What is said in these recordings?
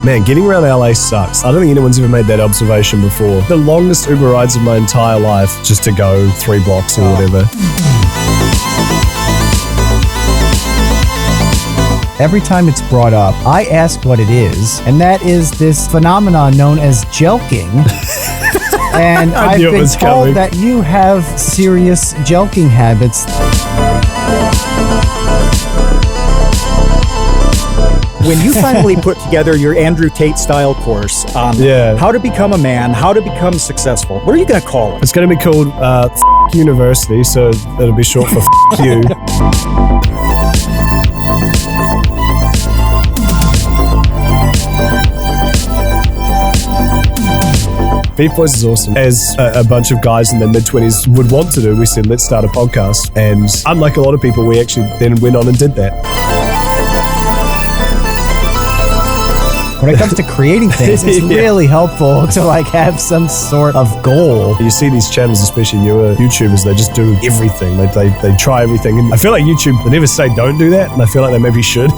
Man, getting around LA sucks. I don't think anyone's ever made that observation before. The longest Uber rides of my entire life just to go 3 blocks or whatever. Every time it's brought up, I ask what it is, and that is this phenomenon known as jelking. And I've been told that you have serious jelking habits. When you finally put together your Andrew Tate style course on how to become a man, how to become successful, what are you going to call it? It's going to be called University, so it'll be short for you. Beef Boys is awesome. As a bunch of guys in their mid-20s would want to do, we said, let's start a podcast. And unlike a lot of people, we actually then went on and did that. When it comes to creating things, it's really helpful to have some sort of goal. You see these channels, especially newer YouTubers, they just do everything. They try everything. And I feel like YouTube, they never say don't do that. And I feel like they maybe should.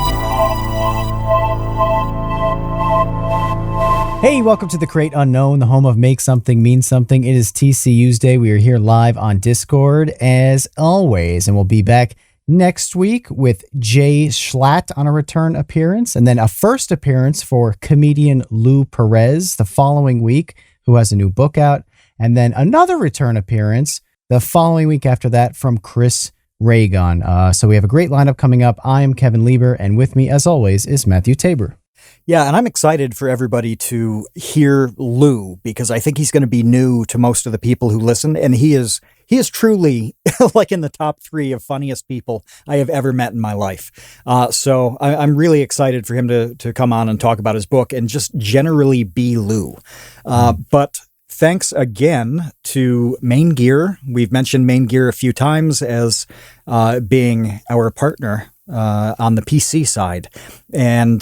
Hey, welcome to The Create Unknown, the home of Make Something Mean Something. It is TCU's Day. We are here live on Discord as always, and we'll be back next week with jschlatt on a return appearance, and then a first appearance for comedian Lou Perez the following week, who has a new book out, and then another return appearance the following week after that from Chris Raygon. So we have a great lineup coming up. I am Kevin Lieber, and with me, as always, is Matthew Tabor. Yeah, and I'm excited for everybody to hear Lou, because I think he's going to be new to most of the people who listen, and he is truly in the top 3 of funniest people I have ever met in my life. So I'm really excited for him to come on and talk about his book and just generally be Lou. But thanks again to Main Gear. We've mentioned Main Gear a few times as being our partner on the PC side. And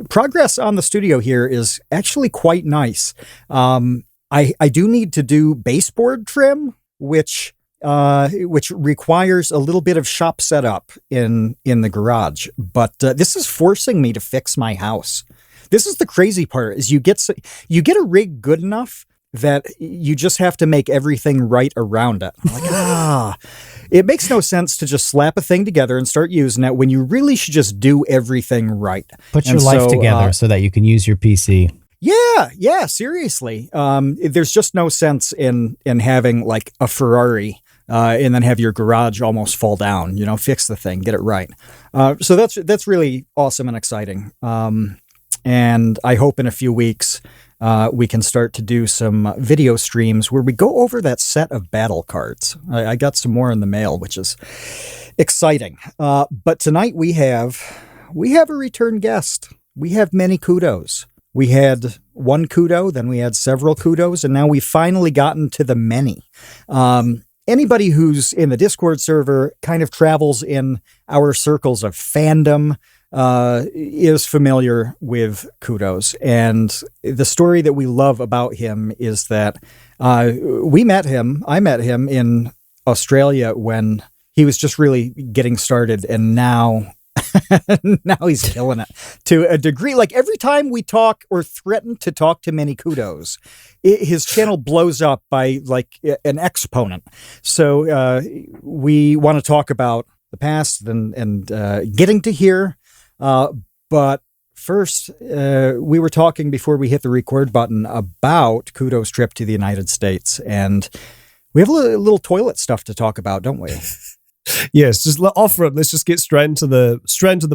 progress on the studio here is actually quite nice. I do need to do baseboard trim, which requires a little bit of shop setup in the garage. But this is forcing me to fix my house. This is the crazy part, is you get a rig good enough that you just have to make everything right around it. I'm like, it makes no sense to just slap a thing together and start using it when you really should just do everything right. Put your life together so that you can use your PC. Yeah, seriously. There's just no sense in having like a Ferrari and then have your garage almost fall down. Fix the thing, get it right. So that's really awesome and exciting. And I hope in a few weeks we can start to do some video streams where we go over that set of battle cards. I got some more in the mail, which is exciting. But tonight we have a return guest. We have ManyKudos. We had one kudo, then we had several kudos, and now we've finally gotten to the many. Anybody who's in the Discord server kind of travels in our circles of fandom is familiar with Kudos. And the story that we love about him is that I met him in Australia when he was just really getting started, and now he's killing it to a degree. Like every time we talk or threaten to talk to ManyKudos, his channel blows up by like an exponent. So we want to talk about the past and getting to here. But first, we were talking before we hit the record button about Kudos' trip to the United States, and we have a little toilet stuff to talk about, don't we? Yes, just offer it. Let's just get straight into the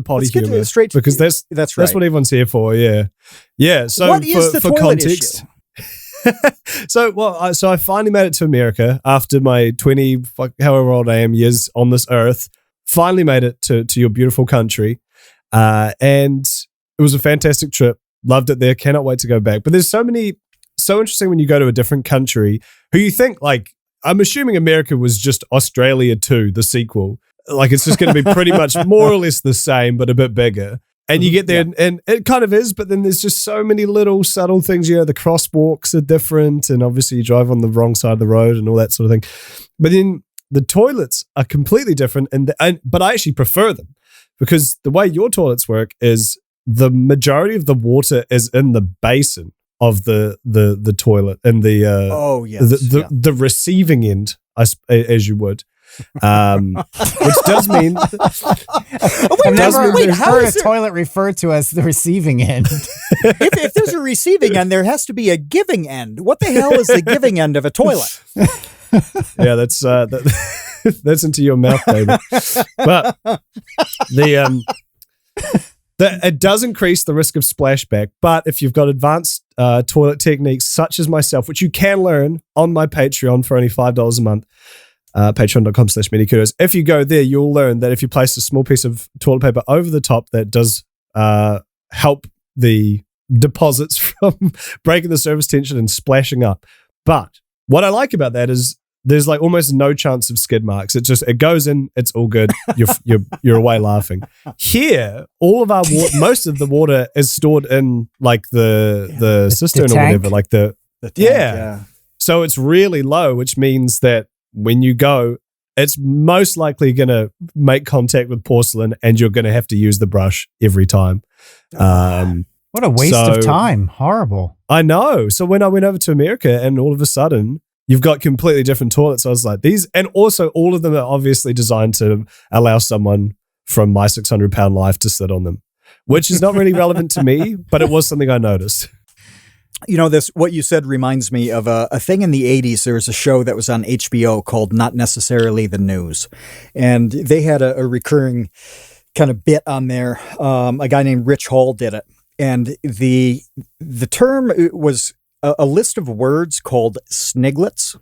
potty humor, because that's right. That's what everyone's here for. Yeah. So what is the toilet context issue? So I finally made it to America after my 20, however old I am, years on this earth. Finally made it to your beautiful country, and it was a fantastic trip. Loved it there. Cannot wait to go back. But there's so interesting when you go to a different country who you think like. I'm assuming America was just Australia 2, the sequel. Like it's just going to be pretty much more or less the same, but a bit bigger. And you get there and it kind of is, but then there's just so many little subtle things. The crosswalks are different, and obviously you drive on the wrong side of the road and all that sort of thing. But then the toilets are completely different, but I actually prefer them because the way your toilets work is the majority of the water is in the basin of the toilet and the receiving end, as you would. Which does mean I've never heard a toilet referred to as the receiving end. if there's a receiving end, there has to be a giving end. What the hell is the giving end of a toilet? Yeah, that's that's into your mouth, baby. But it does increase the risk of splashback. But if you've got advanced toilet techniques such as myself, which you can learn on my Patreon for only $5 a month, patreon.com/ManyKudos. If you go there, you'll learn that if you place a small piece of toilet paper over the top, that does help the deposits from breaking the surface tension and splashing up. But what I like about that is there's like almost no chance of skid marks. It goes in, it's all good. You're away laughing. Here, all of our most of the water is stored in like the cistern or whatever, like the tank, yeah. So it's really low, which means that when you go, it's most likely going to make contact with porcelain and you're going to have to use the brush every time. What a waste of time. Horrible. I know. So when I went over to America and all of a sudden you've got completely different toilets, I was like, these, and also all of them are obviously designed to allow someone from my 600-pound life to sit on them, which is not really relevant to me, but it was something I noticed. You know, what you said reminds me of a thing in the 80s. There was a show that was on HBO called Not Necessarily the News. And they had a recurring kind of bit on there. A guy named Rich Hall did it. And the term was a list of words called Sniglets.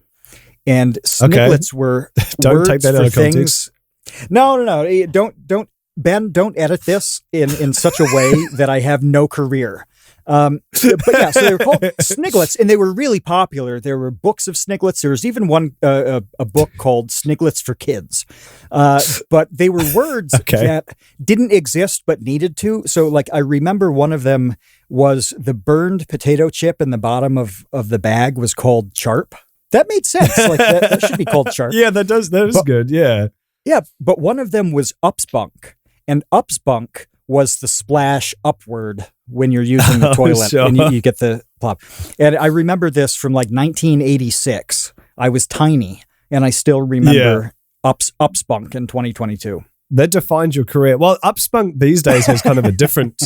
And Sniglets were don't words take that for out of things. context. No. Don't edit this in such a way that I have no career. But yeah, so they were called Sniglets, and they were really popular. There were books of Sniglets. There was even one, a book called Sniglets for Kids. But they were words that didn't exist but needed to. So, like, I remember one of them was the burned potato chip in the bottom of the bag was called Charp. That made sense. Like that should be called Charp. Yeah, that is good. Yeah. Yeah, but one of them was Upspunk, and Upspunk was the splash upward when you're using the toilet and you get the plop. And I remember this from like 1986. I was tiny and I still remember Upspunk in 2022. That defines your career. Well, Upspunk these days has kind of a different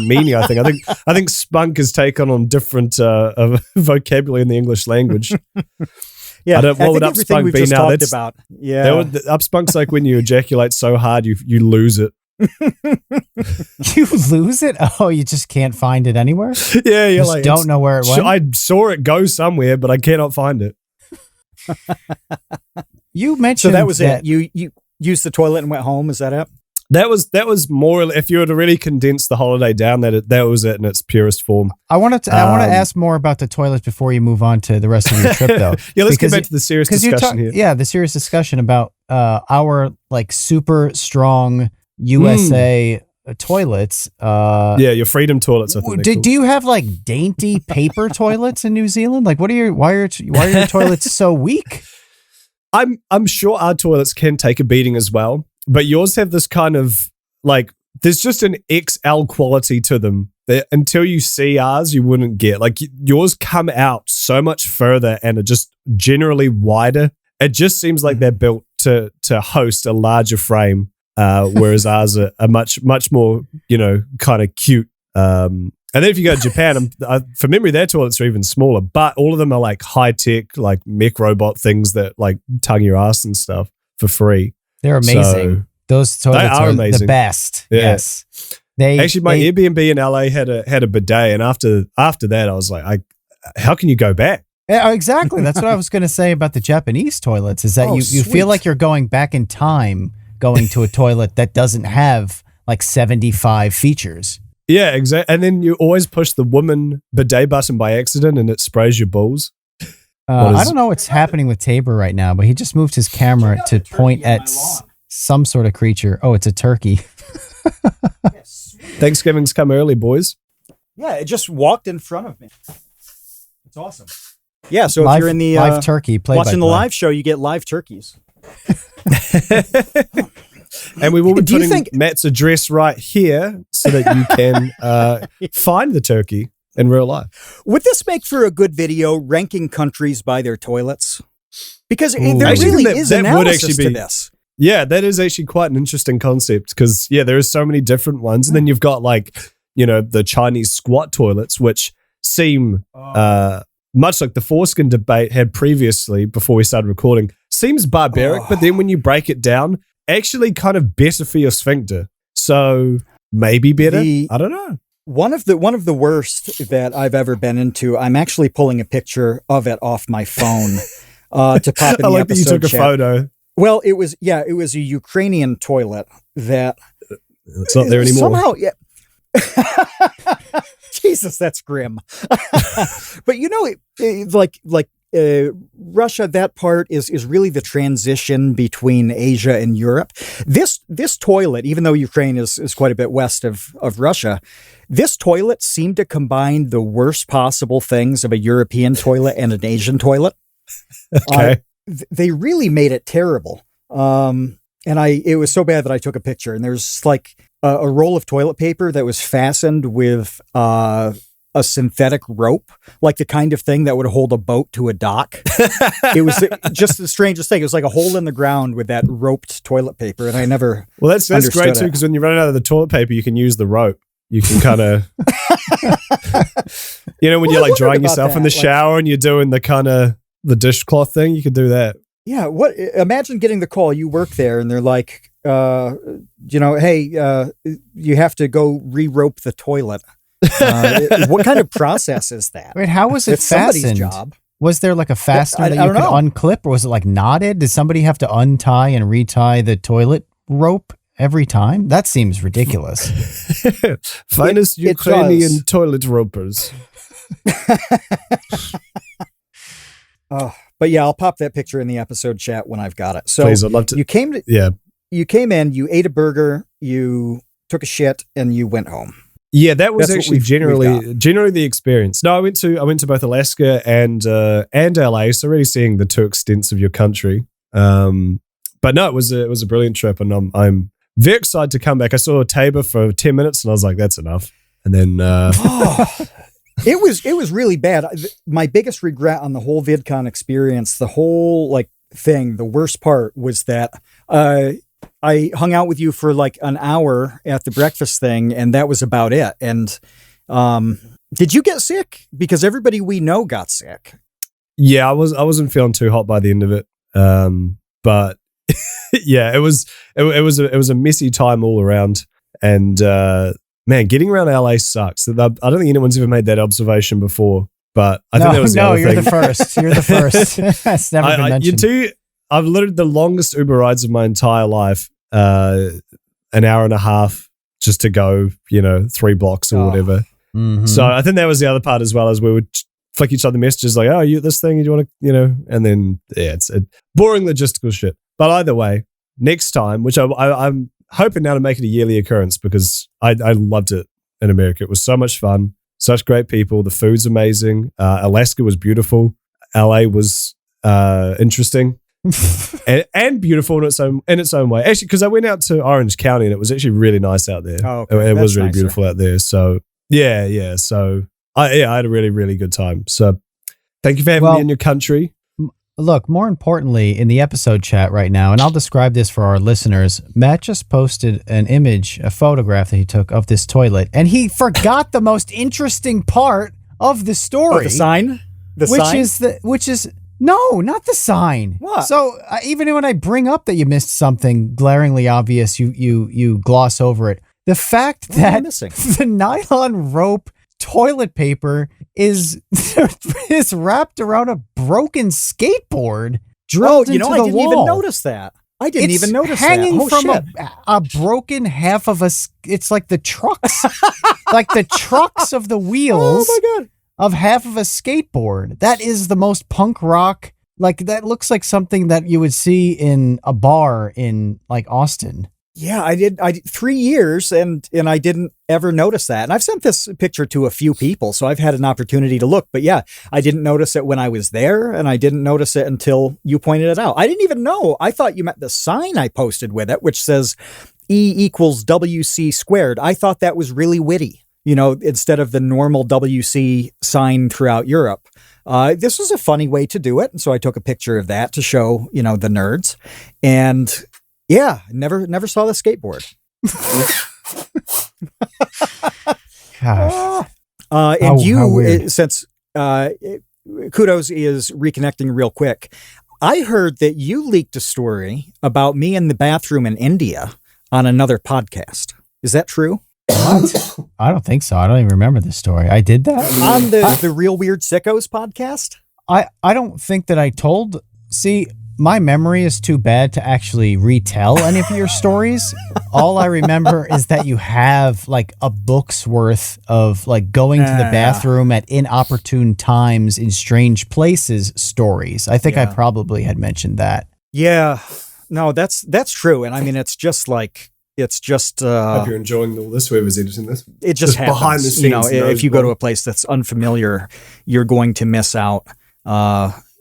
meaning, I think. I think spunk is taken on different vocabulary in the English languge. Yeah, what would Upspunk be now? That's about. Yeah, Upspunk's like when you ejaculate so hard you lose it. You lose it? Oh, you just can't find it anywhere? Yeah, you like don't know where it went. I saw it go somewhere, but I cannot find it. You mentioned so that was it. You used the toilet and went home. Is that it? That was more. If you were to really condense the holiday down, that was it in its purest form. I want to ask more about the toilets before you move on to the rest of your trip, though. Yeah, let's get back to the serious discussion here. Yeah, the serious discussion about our like super strong USA toilets. Yeah, your freedom toilets. I think. Do you have like dainty paper toilets in New Zealand? Like, why are your toilets so weak? I'm sure our toilets can take a beating as well. But yours have this kind of like, there's just an XL quality to them that until you see ours, you wouldn't get. Like yours come out so much further and are just generally wider. It just seems like they're built to host a larger frame, whereas ours are much more, kind of cute. And then if you go to Japan, from memory, their toilets are even smaller, but all of them are like high tech, like mech robot things that like tug your ass and stuff for free. They're amazing. So, those toilets are amazing. The best. Yeah. Yes. Actually, my Airbnb in LA had a bidet, and after that, I was like, how can you go back? Yeah, exactly. That's what I was going to say about the Japanese toilets. Is that you feel like you're going back in time, going to a toilet that doesn't have like 75 features. Yeah, exactly. And then you always push the woman bidet button by accident, and it sprays your balls. I don't know what's happening with Tabor right now, but he just moved his camera to point at some sort of creature. Oh, it's a turkey. Thanksgiving's come early, boys. Yeah, it just walked in front of me. It's awesome. Yeah, so live, if you're in the live turkey, watching the live show, you get live turkeys. And we will be Do you putting think- Matt's address right here so that you can find the turkey in real life. Would this make for a good video, ranking countries by their toilets? Because there Actually, really that- is that would analysis actually to be- this. Yeah, that is actually quite an interesting concept because, yeah, there are so many different ones. And then you've got the Chinese squat toilets, which seem much like the foreskin debate had previously before we started recording, seems barbaric, but then when you break it down, actually kind of better for your sphincter. So maybe better. I don't know. One of the worst that I've ever been into, I'm actually pulling a picture of it off my phone to pop in I the like that you episode took a chat. photo. Well, it was a Ukrainian toilet that It's not there anymore. somehow, yeah. Jesus, that's grim. But Russia, that part is really the transition between Asia and Europe. This toilet, even though Ukraine is quite a bit west of Russia, this toilet seemed to combine the worst possible things of a European toilet and an Asian toilet. Okay. They really made it terrible. And it was so bad that I took a picture, and there's like a roll of toilet paper that was fastened with a synthetic rope, like the kind of thing that would hold a boat to a dock. It was just the strangest thing. It was like a hole in the ground with that roped toilet paper, and I never. Well, that's great too, because when you run out of the toilet paper, you can use the rope. You can kind of, when you're like drying yourself in the shower and you're doing the kind of the dishcloth thing, you can do that. Yeah. Imagine getting the call. You work there, and they're like, hey, you have to go re-rope the toilet. What kind of process is that? Wait, how was it It's somebody's fastened? job. Was there like a fastener that I you could don't know. unclip, or was it like knotted? Did somebody have to untie and retie the toilet rope every time? That seems ridiculous. Finest It Ukrainian does. toilet ropers. But yeah, I'll pop that picture in the episode chat when I've got it. So Please, I'd love to. you came in, you ate a burger, you took a shit, and you went home. Yeah, that was That's what actually we've generally the experience. No, I went to both Alaska and LA, so really seeing the two extents of your country. But no, it was a brilliant trip, and I'm very excited to come back. I saw Tabor for 10 minutes, and I was like, that's enough. And then It was really bad. My biggest regret on the whole VidCon experience, the whole thing, the worst part was that I hung out with you for like an hour at the breakfast thing, and that was about it. And did you get sick? Because everybody we know got sick. yeah, I wasn't feeling too hot by the end of it. But yeah, it was a messy time all around, and man, getting around LA sucks. I don't think anyone's ever made that observation before, but I think that was the other you're thing. the first. You're the first. That's never been mentioned. I've literally the longest Uber rides of my entire life, an hour and a half just to go, 3 blocks or whatever. Mhm. So I think that was the other part as well, as we would flick each other messages like, oh, you this thing, you want to, and then, yeah, it's boring logistical shit. But either way, next time, which I'm hoping now to make it a yearly occurrence, because I loved it in America. It was so much fun, such great people. The food's amazing. Alaska was beautiful. LA was interesting. and beautiful in its own way. Actually, because I went out to Orange County and it was actually really nice out there. Oh, okay. It was That's really nicer. beautiful out there. So yeah. So I had a really, really good time. So thank you for having me in your country. Look, more importantly, in the episode chat right now, and I'll describe this for our listeners, Matt just posted an image, a photograph that he took of this toilet, and he forgot the most interesting part of the story. Oh, the sign? Which is no, not the sign. What? So even when I bring up that you missed something glaringly obvious, you gloss over it. The fact What am I that missing? the nylon rope toilet paper is wrapped around a broken skateboard drilled into the I didn't wall. even notice that. I didn't It's even notice hanging that. Oh, from shit. a broken half of it's like the trucks, like the trucks of the wheels Oh my God. of half of a skateboard. That is the most punk rock. Like that looks like something that you would see in a bar in like Austin. Yeah, I did 3 years and I didn't ever notice that. And I've sent this picture to a few people, so I've had an opportunity to look. But yeah, I didn't notice it when I was there, and I didn't notice it until you pointed it out. I didn't even know. I thought you meant the sign I posted with it, which says E equals WC squared. I thought that was really witty, instead of the normal WC sign throughout Europe. This was a funny way to do it. And so I took a picture of that to show, the nerds. And yeah, never saw the skateboard. Gosh. Since Kudos is reconnecting real quick, I heard that you leaked a story about me in the bathroom in India on another podcast. Is that true? What? I don't think so. I don't even remember the story. I did that? On the Real Weird Sickos podcast? I don't think that I told... See, my memory is too bad to actually retell any of your stories. All I remember is that you have like a book's worth of like going to the bathroom at inopportune times in strange places stories. I think I probably had mentioned that. Yeah. No, that's true. And I mean, it's just hope you're enjoying all this, whoever's editing this. It just happens. Behind the scenes, if you go to a place that's unfamiliar, you're going to miss out.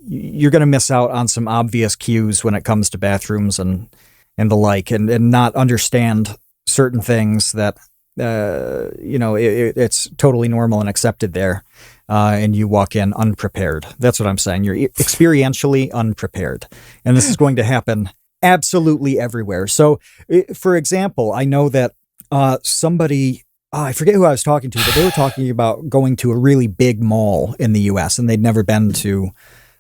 You're going to miss out on some obvious cues when it comes to bathrooms and the like, and not understand certain things that, it's totally normal and accepted there. And you walk in unprepared. That's what I'm saying. You're experientially unprepared. And this is going to happen absolutely everywhere. So, for example, I know that somebody, I forget who I was talking to, but they were talking about going to a really big mall in the U.S. and they'd never been to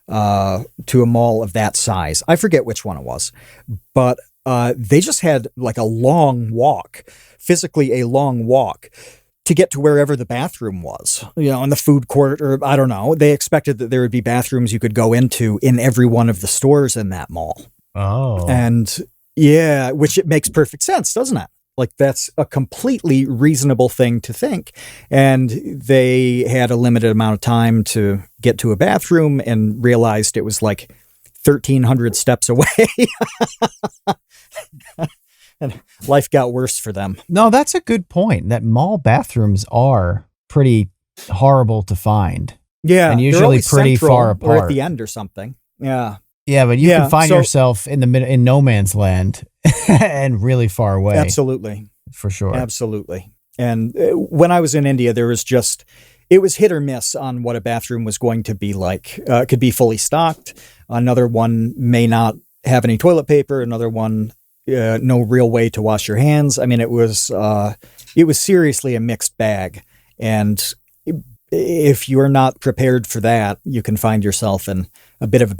a mall of that size. I forget which one it was, but they just had like a long walk, physically a long walk to get to wherever the bathroom was, in the food court, or I don't know. They expected that there would be bathrooms you could go into in every one of the stores in that mall. Oh. And yeah, which it makes perfect sense, doesn't it? Like that's a completely reasonable thing to think. And they had a limited amount of time to get to a bathroom and realized it was like 1,300 steps away. And life got worse for them. No, that's a good point. That mall bathrooms are pretty horrible to find. Yeah. And usually pretty far apart. Or at the end or something. Yeah. Yeah, but you can find yourself in in no man's land and really far away. Absolutely. For sure. Absolutely. And when I was in India, it was hit or miss on what a bathroom was going to be like. It could be fully stocked. Another one may not have any toilet paper. Another one, no real way to wash your hands. I mean, it was seriously a mixed bag. And if you're not prepared for that, you can find yourself in a bit of a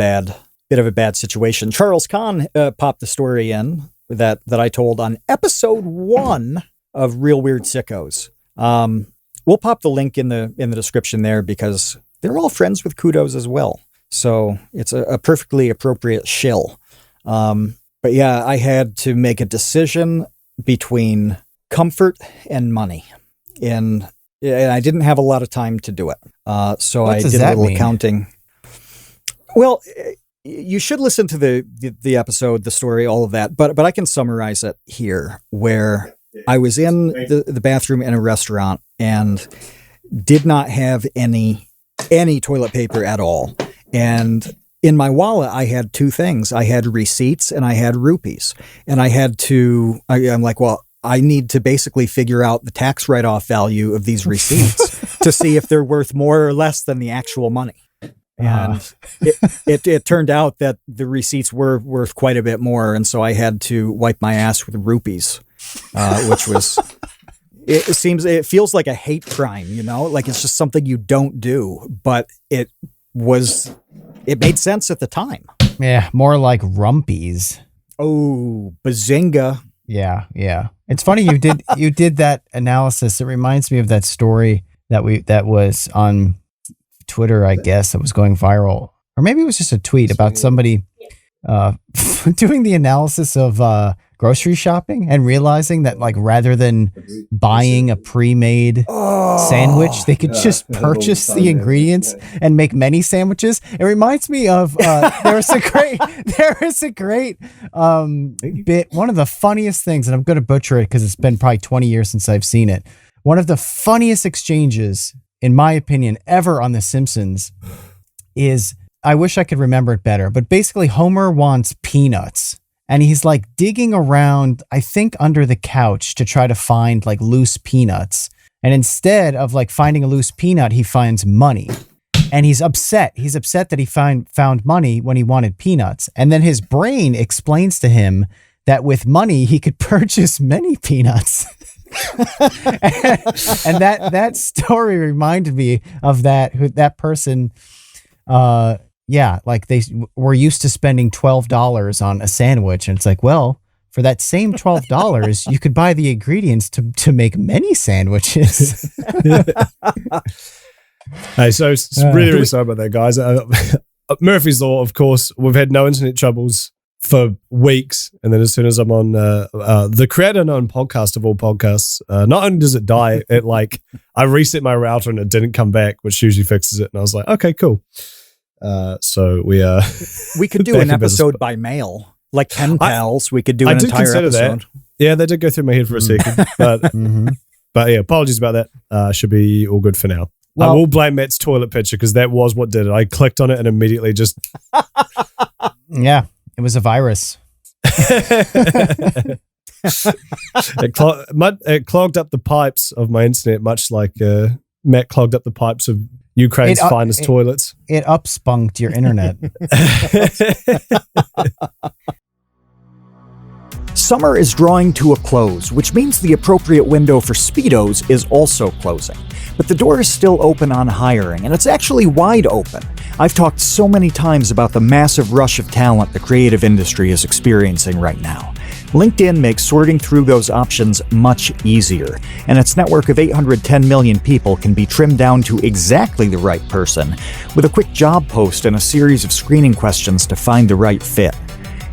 bad situation. Charles Kahn popped the story in that I told on episode 1 of Real Weird Sickos. We'll pop the link in the description there because they're all friends with Kudos as well. So it's a perfectly appropriate shill. But yeah, I had to make a decision between comfort and money. And I didn't have a lot of time to do it. So I did a little accounting. Well, you should listen to the episode, the story, all of that. But I can summarize it here, where I was in the bathroom in a restaurant and did not have any toilet paper at all. And in my wallet, I had 2 things. I had receipts and I had rupees. And I'm like, well, I need to basically figure out the tax write-off value of these receipts to see if they're worth more or less than the actual money. And it turned out that the receipts were worth quite a bit more. And so I had to wipe my ass with rupees, which was, it feels like a hate crime, like it's just something you don't do, but it made sense at the time. Yeah. More like rumpies. Oh, bazinga. Yeah. Yeah. It's funny. You did that analysis. It reminds me of that story that was on Twitter, I guess, that was going viral, or maybe it was just a tweet about somebody doing the analysis of grocery shopping and realizing that like rather than buying a pre-made sandwich, they could just purchase the ingredients and make many sandwiches. It reminds me of there is a great bit. One of the funniest things, and I'm going to butcher it because it's been probably 20 years since I've seen it. One of the funniest exchanges, in my opinion, ever on The Simpsons is, I wish I could remember it better, but basically Homer wants peanuts. And he's like digging around, I think, under the couch to try to find like loose peanuts. And instead of like finding a loose peanut, he finds money. And he's upset. He's upset that he found money when he wanted peanuts. And then his brain explains to him that with money, he could purchase many peanuts. and that story reminded me of that person. Yeah, like they were used to spending $12 on a sandwich. And it's like, well, for that same $12, you could buy the ingredients to make many sandwiches. Hey, so really sorry about that, guys. Murphy's Law, of course, we've had no internet troubles for weeks. And then as soon as I'm on the creator known podcast of all podcasts, not only does it die, I reset my router and it didn't come back, which usually fixes it. And I was like, okay, cool. So we could do an episode by mail, like pen pals. We could do an entire episode. That. Yeah, that did go through my head for a second, but but yeah, apologies about that. Should be all good for now. Well, I will blame Matt's toilet picture because that was what did it. I clicked on it and immediately just yeah, it was a virus. It clogged up the pipes of my internet, much like Matt clogged up the pipes of Ukraine's finest toilets. It upspunked your internet. Summer is drawing to a close, which means the appropriate window for Speedos is also closing. But the door is still open on hiring, and it's actually wide open. I've talked so many times about the massive rush of talent the creative industry is experiencing right now. LinkedIn makes sorting through those options much easier, and its network of 810 million people can be trimmed down to exactly the right person with a quick job post and a series of screening questions to find the right fit.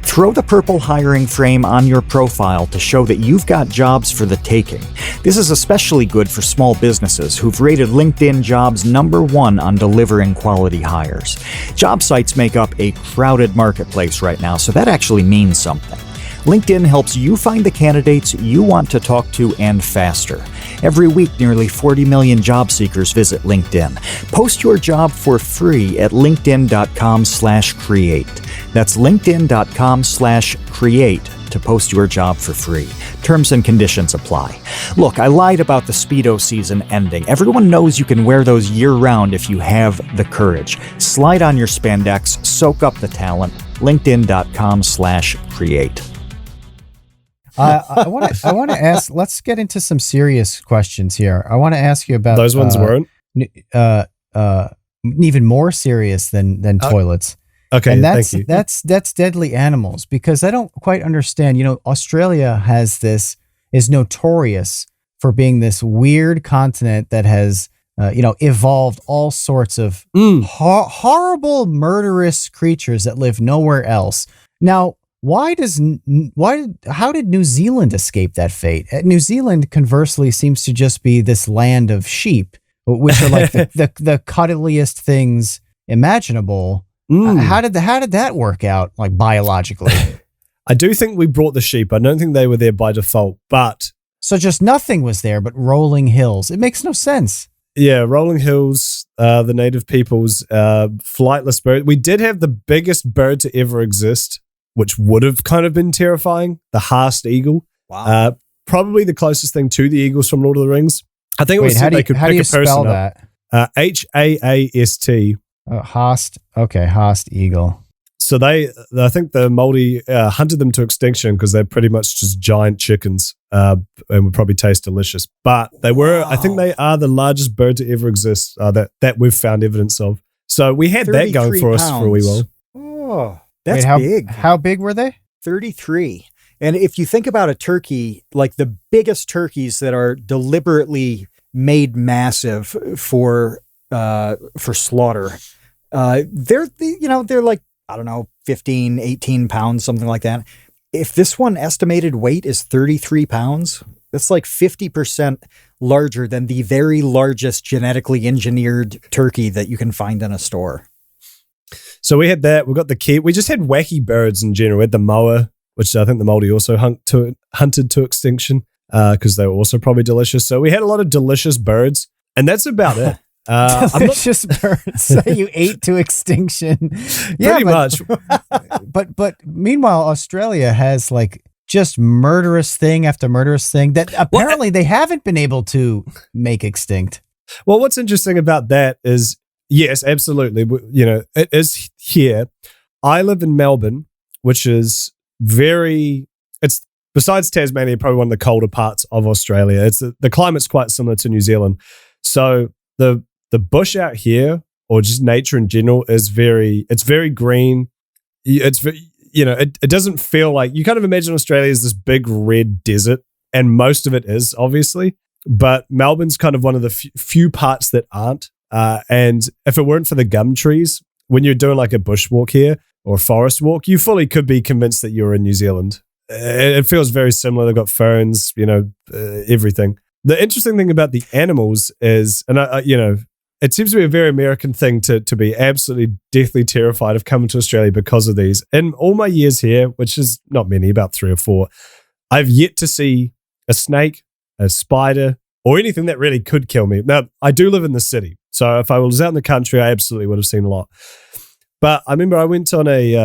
Throw the purple hiring frame on your profile to show that you've got jobs for the taking. This is especially good for small businesses who've rated LinkedIn Jobs #1 on delivering quality hires. Job sites make up a crowded marketplace right now, so that actually means something. LinkedIn helps you find the candidates you want to talk to and faster. Every week, nearly 40 million job seekers visit LinkedIn. Post your job for free at linkedin.com/create. That's linkedin.com/create to post your job for free. Terms and conditions apply. Look, I lied about the Speedo season ending. Everyone knows you can wear those year-round if you have the courage. Slide on your spandex, soak up the talent. linkedin.com/create. I want to ask. Let's get into some serious questions here. I want to ask you about those ones weren't even more serious than toilets. Okay, and thank you. That's deadly animals, because I don't quite understand. You know, Australia is notorious for being this weird continent that has evolved all sorts of horrible, murderous creatures that live nowhere else. Now, how did New Zealand escape that fate? New Zealand, conversely, seems to just be this land of sheep, which are like the cuddliest things imaginable. How did that work out, like biologically? I do think we brought the sheep. I don't think they were there by default, but so just nothing was there but rolling hills. It makes no sense. Yeah, rolling hills, the native peoples, flightless bird. We did have the biggest bird to ever exist, which would have kind of been terrifying, the Haast eagle. Wow. Probably the closest thing to the eagles from Lord of the Rings. I think it was how do they could you pick a spell person that? up. Haast. Haast. Okay, Haast eagle. So I think the Māori hunted them to extinction because they're pretty much just giant chickens and would probably taste delicious. But they were, I think they are the largest bird to ever exist that we've found evidence of. So we had that going for us for a wee while. Oh, that's big. How big were they? 33. And if you think about a turkey, like the biggest turkeys that are deliberately made massive for slaughter, they're like, I don't know, 15, 18 pounds, something like that. If this one estimated weight is 33 pounds, that's like 50% larger than the very largest genetically engineered turkey that you can find in a store. So we had that. We got the key. We just had wacky birds in general. We had the moa, which I think the Māori also hunted to extinction because they were also probably delicious. So we had a lot of delicious birds, and that's about it. Delicious birds that you ate to extinction. Pretty much. But meanwhile, Australia has like just murderous thing after murderous thing that apparently they haven't been able to make extinct. Well, what's interesting about that is, yes, absolutely. You know, it is here. I live in Melbourne, which is it's besides Tasmania, probably one of the colder parts of Australia. It's the climate's quite similar to New Zealand. So the bush out here, or just nature in general, it's very green. It's very, it doesn't feel like, you kind of imagine Australia as this big red desert, and most of it is, obviously. But Melbourne's kind of one of the few parts that aren't. And if it weren't for the gum trees, when you're doing like a bushwalk here or a forest walk, you fully could be convinced that you're in New Zealand. It feels very similar. They've got ferns, everything. The interesting thing about the animals is, and it seems to be a very American thing to be absolutely deathly terrified of coming to Australia because of these. In all my years here, which is not many, about 3 or 4, I've yet to see a snake, a spider, or anything that really could kill me. Now, I do live in the city, so if I was out in the country, I absolutely would have seen a lot. But I remember I went on it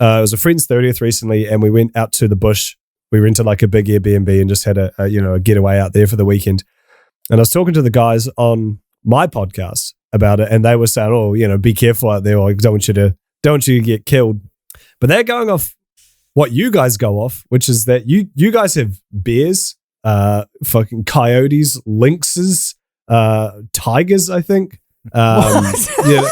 was a friend's 30th recently, and we went out to the bush. We rented like a big Airbnb and just had a getaway out there for the weekend. And I was talking to the guys on my podcast about it, and they were saying, "Oh, be careful out there. I don't want you to get killed." But they're going off what you guys go off, which is that you guys have bears, fucking coyotes, lynxes, tigers, I think. Yeah.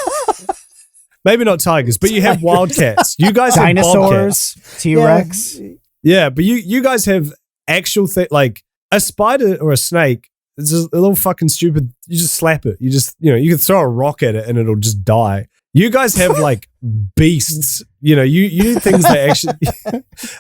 Maybe not tigers, but you have wildcats. You guys have dinosaurs, T-Rex. Yeah, but you guys have actual like a spider or a snake. It's just a little fucking stupid. You just slap it. You just, you can throw a rock at it and it'll just die. You guys have like beasts. You things that actually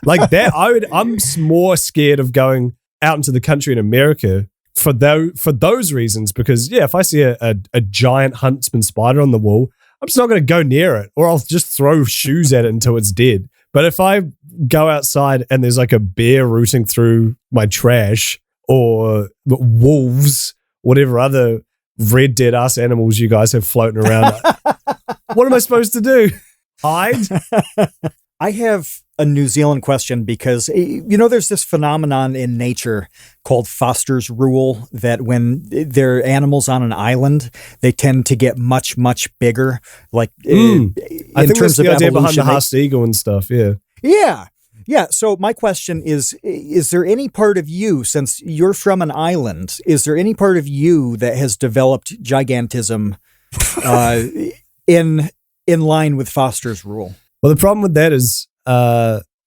like that. I'm more scared of going out into the country in America for those reasons, because if I see a giant huntsman spider on the wall, I'm just not going to go near it, or I'll just throw shoes at it until it's dead. But if I go outside and there's like a bear rooting through my trash, or wolves, whatever other red dead ass animals you guys have floating around, what am I supposed to do? Hide? I have a New Zealand question, because there's this phenomenon in nature called Foster's rule, that when there are animals on an island, they tend to get much, much bigger. Like I think that's the idea behind the Haas eagle and stuff. Yeah. So my question is there any part of you, since you're from an island, is there any part of you that has developed gigantism in line with Foster's rule? Well, the problem with that is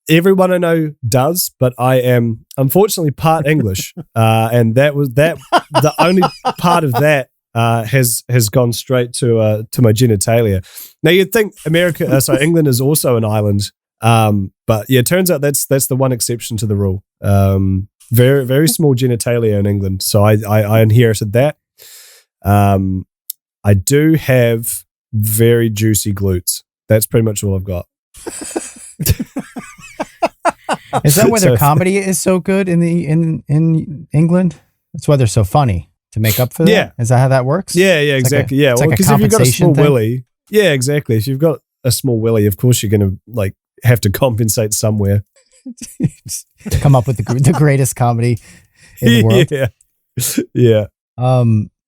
everyone I know does, but I am unfortunately part English, and the only part of that has gone straight to my genitalia. Now you'd think England is also an island. But yeah, it turns out that's the one exception to the rule. Very, very small genitalia in England. So I inherited that. I do have very juicy glutes. That's pretty much all I've got. Is that why their comedy is so good in England? That's why they're so funny, to make up for that? Yeah. Is that how that works? Yeah, exactly. Well, because if you've got a small willy, yeah, exactly. If you've got a small willy, of course you're going to have to compensate somewhere. Come up with the greatest comedy in the world. Yeah.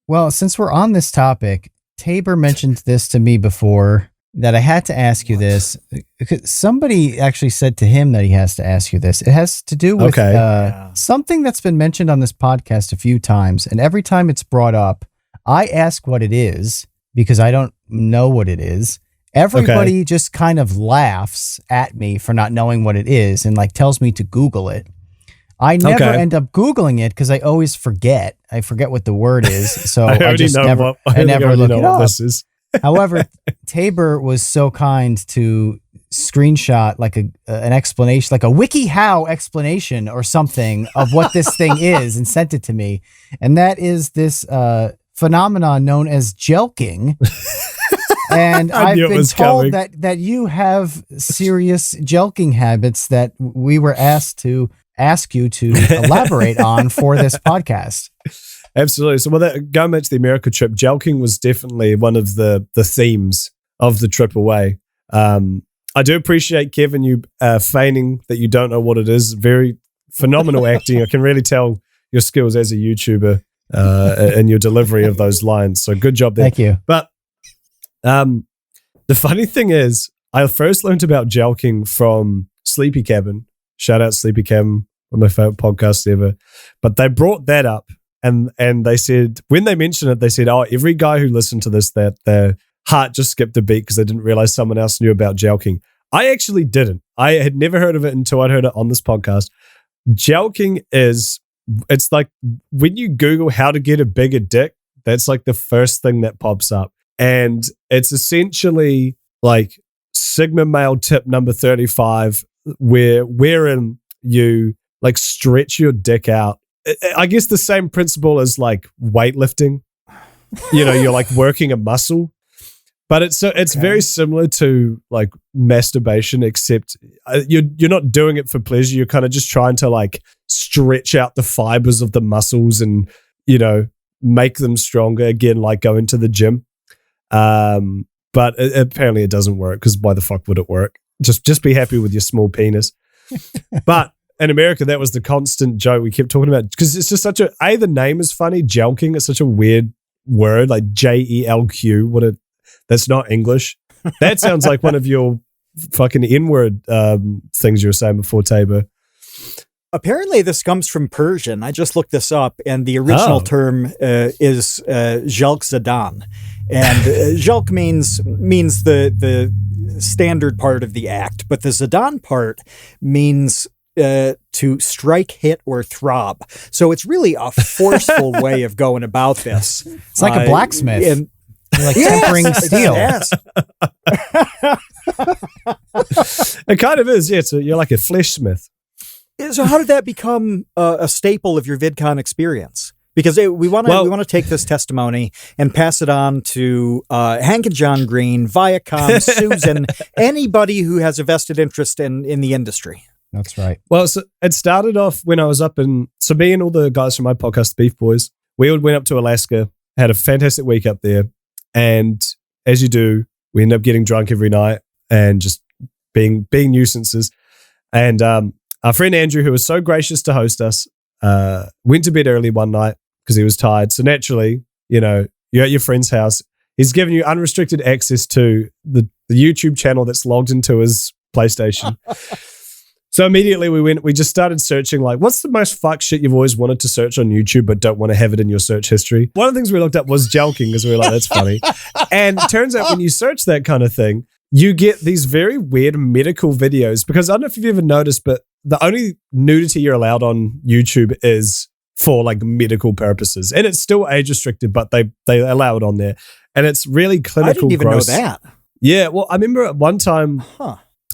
Well, since we're on this topic, Tabor mentioned this to me before, that I had to ask you this. Somebody actually said to him that he has to ask you this. It has to do with something that's been mentioned on this podcast a few times, and every time it's brought up, I ask what it is because I don't know what it is. Everybody just kind of laughs at me for not knowing what it is and tells me to Google it. I never end up Googling it because I always forget. I forget what the word is, so I just never look it up. This is. However, Tabor was so kind to screenshot like an explanation, like a WikiHow explanation or something of what this thing is, and sent it to me. And that is this phenomenon known as jelking. And I've been told that you have serious jelking habits that we were asked to ask you to elaborate on for this podcast. Absolutely. So, going back to the America trip, jelking was definitely one of the themes of the trip away. I do appreciate, Kevin, you feigning that you don't know what it is. Very phenomenal acting. I can really tell your skills as a YouTuber and your delivery of those lines. So good job there. Thank you. But the funny thing is, I first learned about jelking from Sleepy Cabin. Shout out Sleepy Cabin, one of my favorite podcasts ever. But they brought that up, and they said, when they mentioned it, they said, oh, every guy who listened to this, that their heart just skipped a beat because they didn't realize someone else knew about jelking. I actually didn't. I had never heard of it until I'd heard it on this podcast. Jelking it's like when you Google how to get a bigger dick, that's like the first thing that pops up. And it's essentially like Sigma male tip number 35, wherein you like stretch your dick out. I guess the same principle as like weightlifting. You're like working a muscle. But it's very similar to like masturbation, except you're not doing it for pleasure. You're kind of just trying to like stretch out the fibers of the muscles and, make them stronger. Again, like going to the gym. But apparently it doesn't work, because why the fuck would it work? Just be happy with your small penis. But in America, that was the constant joke we kept talking about, because it's just such the name is funny. Jelking is such a weird word, like JELQ. That's not English. That sounds like one of your fucking N-word things you were saying before, Tabor. Apparently, this comes from Persian. I just looked this up, and the original term is jelqing. And jelq means the standard part of the act, but the zadan part means to strike, hit, or throb. So it's really a forceful way of going about this. It's like a blacksmith. You're like tempering steel. Yes. It kind of is, yeah. So you're like a flesh smith. So how did that become a staple of your VidCon experience? Because we want to take this testimony and pass it on to Hank and John Green, Viacom, Susan, anybody who has a vested interest in the industry. That's right. Well, so it started off when I was up so me and all the guys from my podcast, Beef Boys, we all went up to Alaska, had a fantastic week up there. And as you do, we end up getting drunk every night and just being nuisances. And our friend Andrew, who was so gracious to host us, went to bed early one night because he was tired. So naturally, you're at your friend's house. He's given you unrestricted access to the YouTube channel that's logged into his PlayStation. So immediately we just started searching, like, what's the most fuck shit you've always wanted to search on YouTube but don't want to have it in your search history? One of the things we looked up was jelking, because we were like, that's funny. And it turns out when you search that kind of thing, you get these very weird medical videos, because I don't know if you've ever noticed, but the only nudity you're allowed on YouTube is for like medical purposes. And it's still age restricted, but they allow it on there. And it's really clinical. I didn't even gross. know that. Yeah, well, I remember at one time,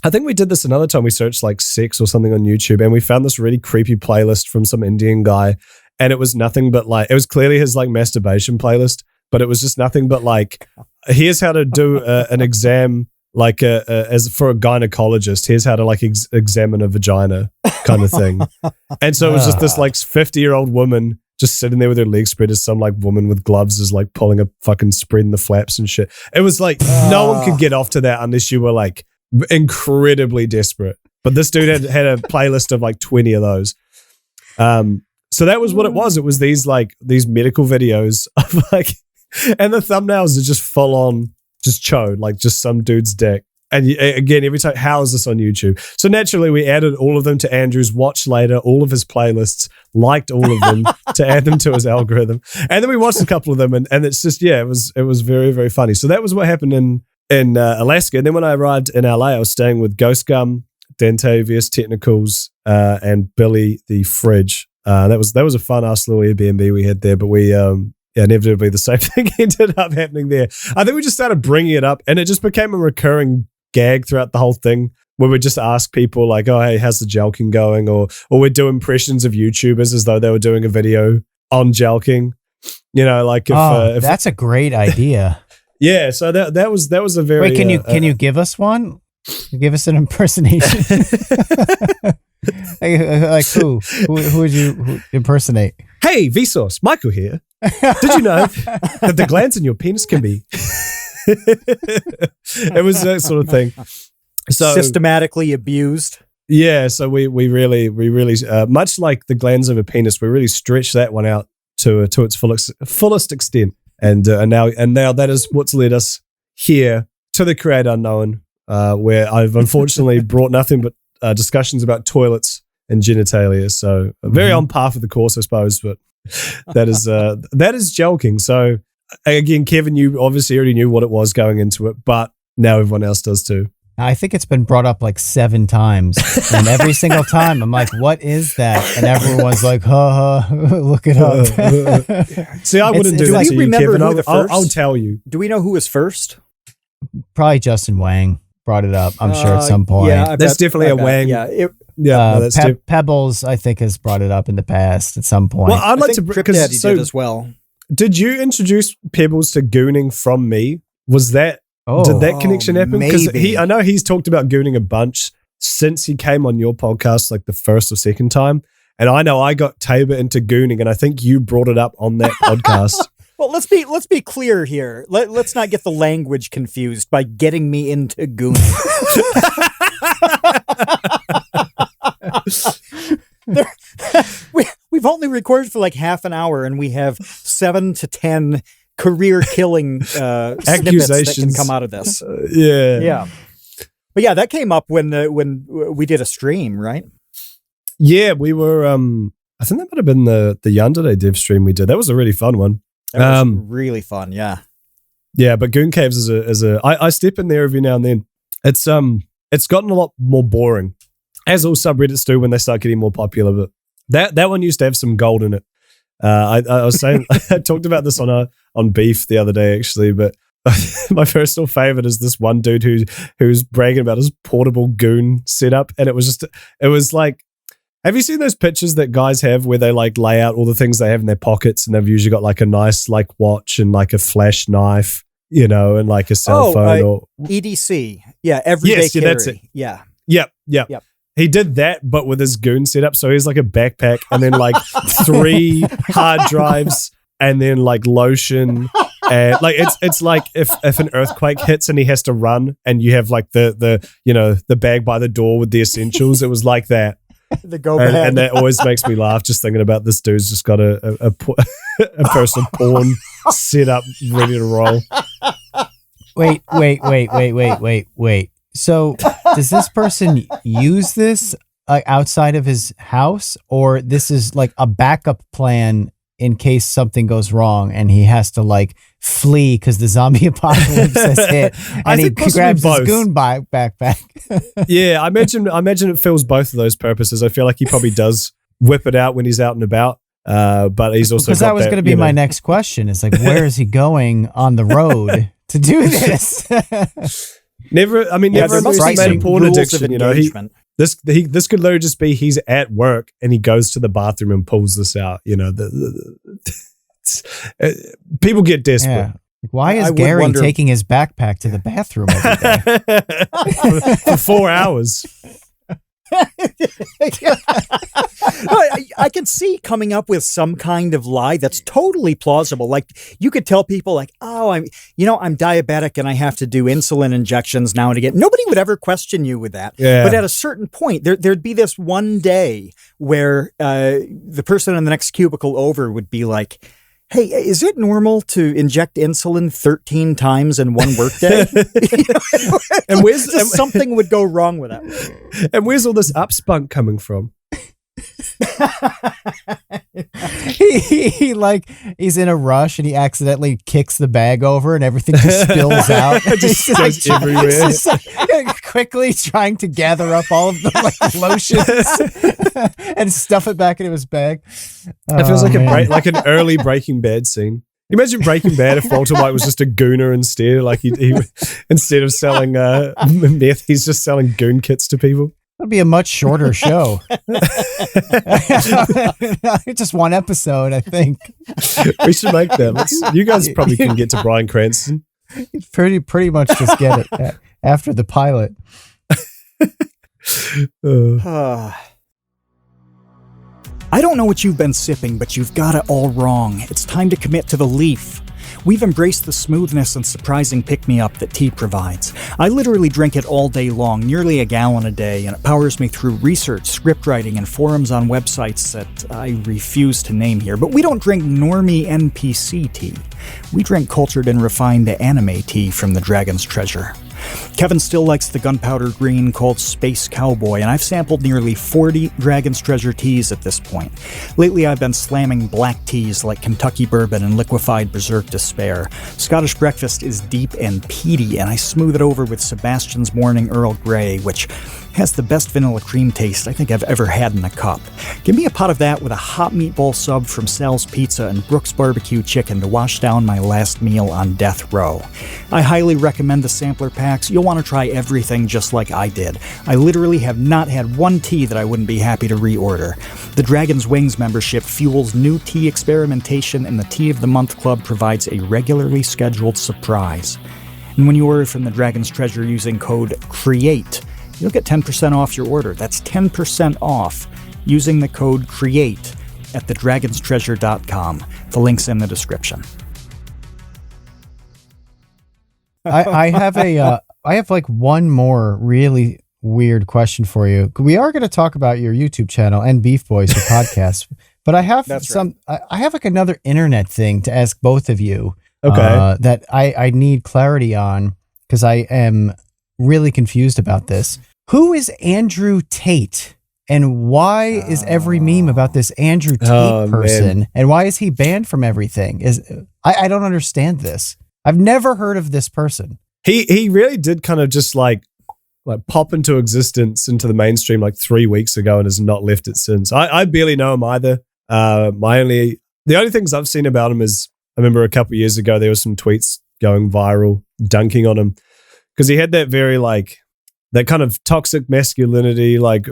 I think we did this another time. We searched like sex or something on YouTube, and we found this really creepy playlist from some Indian guy, and it was nothing but like, it was clearly his like masturbation playlist, but it was just nothing but like, here's how to do an exam, like as for a gynecologist, here's how to like examine a vagina kind of thing. And so it was just this like 50-year-old woman just sitting there with her legs spread, as some like woman with gloves is like pulling a fucking spreading the flaps and shit. It was like, no one could get off to that unless you were like incredibly desperate. But this dude had a playlist of like 20 of those. So that was what it was. It was these medical videos of like, and the thumbnails are just full on just chode, like just some dude's dick. And again, every time, how is this on YouTube? So naturally, we added all of them to Andrew's watch later, all of his playlists, liked all of them to add them to his algorithm. And then we watched a couple of them, and it's just, yeah, it was very, very funny. So that was what happened in Alaska. And then when I arrived in LA, I was staying with Ghost Gum, Dante, VS Technicals, and Billy the Fridge. That was a fun ass little Airbnb we had there, but we inevitably the same thing ended up happening there. I think we just started bringing it up, and it just became a recurring gag throughout the whole thing, where we just ask people like, oh, hey, how's the jelking going? Or we'd do impressions of YouTubers as though they were doing a video on jelking. You know, like if that's a great idea. Yeah, so that was a very. Wait, can you give us one? Give us an impersonation. like who would you impersonate? Hey, Vsauce, Michael here. Did you know that the glands in your penis can be? It was that sort of thing. So systematically abused. Yeah, so we really much like the glands of a penis, we really stretched that one out to its fullest extent, and now that is what's led us here to the Create Unknown, where I've unfortunately brought nothing but discussions about toilets and genitalia. So very on par for the course, I suppose, but that is jelking. So again, Kevin, you obviously already knew what it was going into it, but now everyone else does too. I think it's been brought up like 7 times, and every single time I'm like, what is that? And everyone's like, look it up. See, I wouldn't do that to you, Kevin. I'll tell you. Do we know who was first? Probably Justin Wang brought it up, I'm sure, at some point. Yeah, that's definitely a Wang. Yeah, Pebbles, I think, has brought it up in the past at some point. Well, I'd like to Trip Daddy did as well. Did you introduce Pebbles to Gooning from me? Was that did that connection happen? Because I know he's talked about Gooning a bunch since he came on your podcast, like the first or second time. And I know I got Tabor into Gooning, and I think you brought it up on that podcast. Well, let's be clear here. Let's not get the language confused by getting me into Gooning. We've only recorded for like half an hour, and we have 7 to 10 career-killing snippets that can come out of this. Yeah. But yeah, that came up when we did a stream, right? Yeah, we were. I think that might have been the Yandere Dev stream we did. That was a really fun one. That was really fun. Yeah. Yeah, but Goon Caves I step in there every now and then. It's gotten a lot more boring, as all subreddits do when they start getting more popular. But that one used to have some gold in it. I was saying, I talked about this on Beef the other day, actually, but my personal favorite is this one dude who's bragging about his portable goon setup. And it was like, have you seen those pictures that guys have where they like lay out all the things they have in their pockets, and they've usually got like a nice like watch and like a flash knife, you know, and like a cell phone or EDC. Yeah. Everyday carry. That's it. Yeah. Yep. He did that, but with his goon setup. So he's like a backpack, and then like 3 hard drives, and then like lotion, and like it's like if an earthquake hits and he has to run, and you have like the bag by the door with the essentials. It was like that. The go bag, and that always makes me laugh just thinking about this dude's just got a personal porn setup ready to roll. Wait. So does this person use this outside of his house, or this is like a backup plan in case something goes wrong and he has to like flee because the zombie apocalypse has hit, and he grabs his goon backpack? Yeah, I imagine it fills both of those purposes. I feel like he probably does whip it out when he's out and about, but he's also, because that was going to be my next question. Is like, where is he going on the road to do this? Never underestimated porn addiction. You know, this could literally just be he's at work and he goes to the bathroom and pulls this out. You know, people get desperate. Yeah. Why is Gary taking his backpack to the bathroom every day for 4 hours? I can see coming up with some kind of lie that's totally plausible. Like you could tell people like, oh, I'm diabetic and I have to do insulin injections now and again. Nobody would ever question you with that. Yeah. But at a certain point, there'd be this one day where the person in the next cubicle over would be like, hey, is it normal to inject insulin 13 times in one workday? And something would go wrong with that. And where's all this upspunk coming from? He's in a rush and he accidentally kicks the bag over and everything just spills out. It just goes everywhere. Quickly trying to gather up all of the like lotions and stuff it back into his bag. It feels like like an early Breaking Bad scene. you imagine Breaking Bad if Walter White was just a gooner instead? Like he instead of selling meth, he's just selling goon kits to people. It'd be a much shorter show. Just one episode, I think. We should make that. You guys probably can get to Bryan Cranston. Pretty much just get it after the pilot. I don't know what you've been sipping, but you've got it all wrong. It's time to commit to the leaf. We've embraced the smoothness and surprising pick-me-up that tea provides. I literally drink it all day long, nearly a gallon a day, and it powers me through research, script writing, and forums on websites that I refuse to name here. But we don't drink normie NPC tea. We drink cultured and refined anime tea from the Dragon's Treasure. Kevin still likes the gunpowder green called Space Cowboy, and I've sampled nearly 40 Dragon's Treasure teas at this point. Lately, I've been slamming black teas like Kentucky Bourbon and Liquefied Berserk Despair. Scottish Breakfast is deep and peaty, and I smooth it over with Sebastian's Morning Earl Grey, which has the best vanilla cream taste I think I've ever had in a cup. Give me a pot of that with a hot meatball sub from Sal's Pizza and Brooks Barbecue Chicken to wash down my last meal on death row. I highly recommend the sampler packs. You'll want to try everything just like I did. I literally have not had one tea that I wouldn't be happy to reorder. The Dragon's Wings membership fuels new tea experimentation, and the Tea of the Month Club provides a regularly scheduled surprise. And when you order from the Dragon's Treasure using code CREATE, you'll get 10% off your order. That's 10% off using the code CREATE at thedragonstreasure.com. The link's in the description. I have like one more really weird question for you. We are going to talk about your YouTube channel and Beef Boys, your podcast, but I have I have like another internet thing to ask both of you. Okay. That I need clarity on because I am really confused about this. Who is Andrew Tate? And why is every meme about this Andrew Tate person? Man. And why is he banned from everything? I don't understand this. I've never heard of this person. He really did kind of just like pop into existence into the mainstream like 3 weeks ago and has not left it since. I barely know him either. The only things I've seen about him is I remember a couple of years ago there were some tweets going viral dunking on him because he had that very like that kind of toxic masculinity, like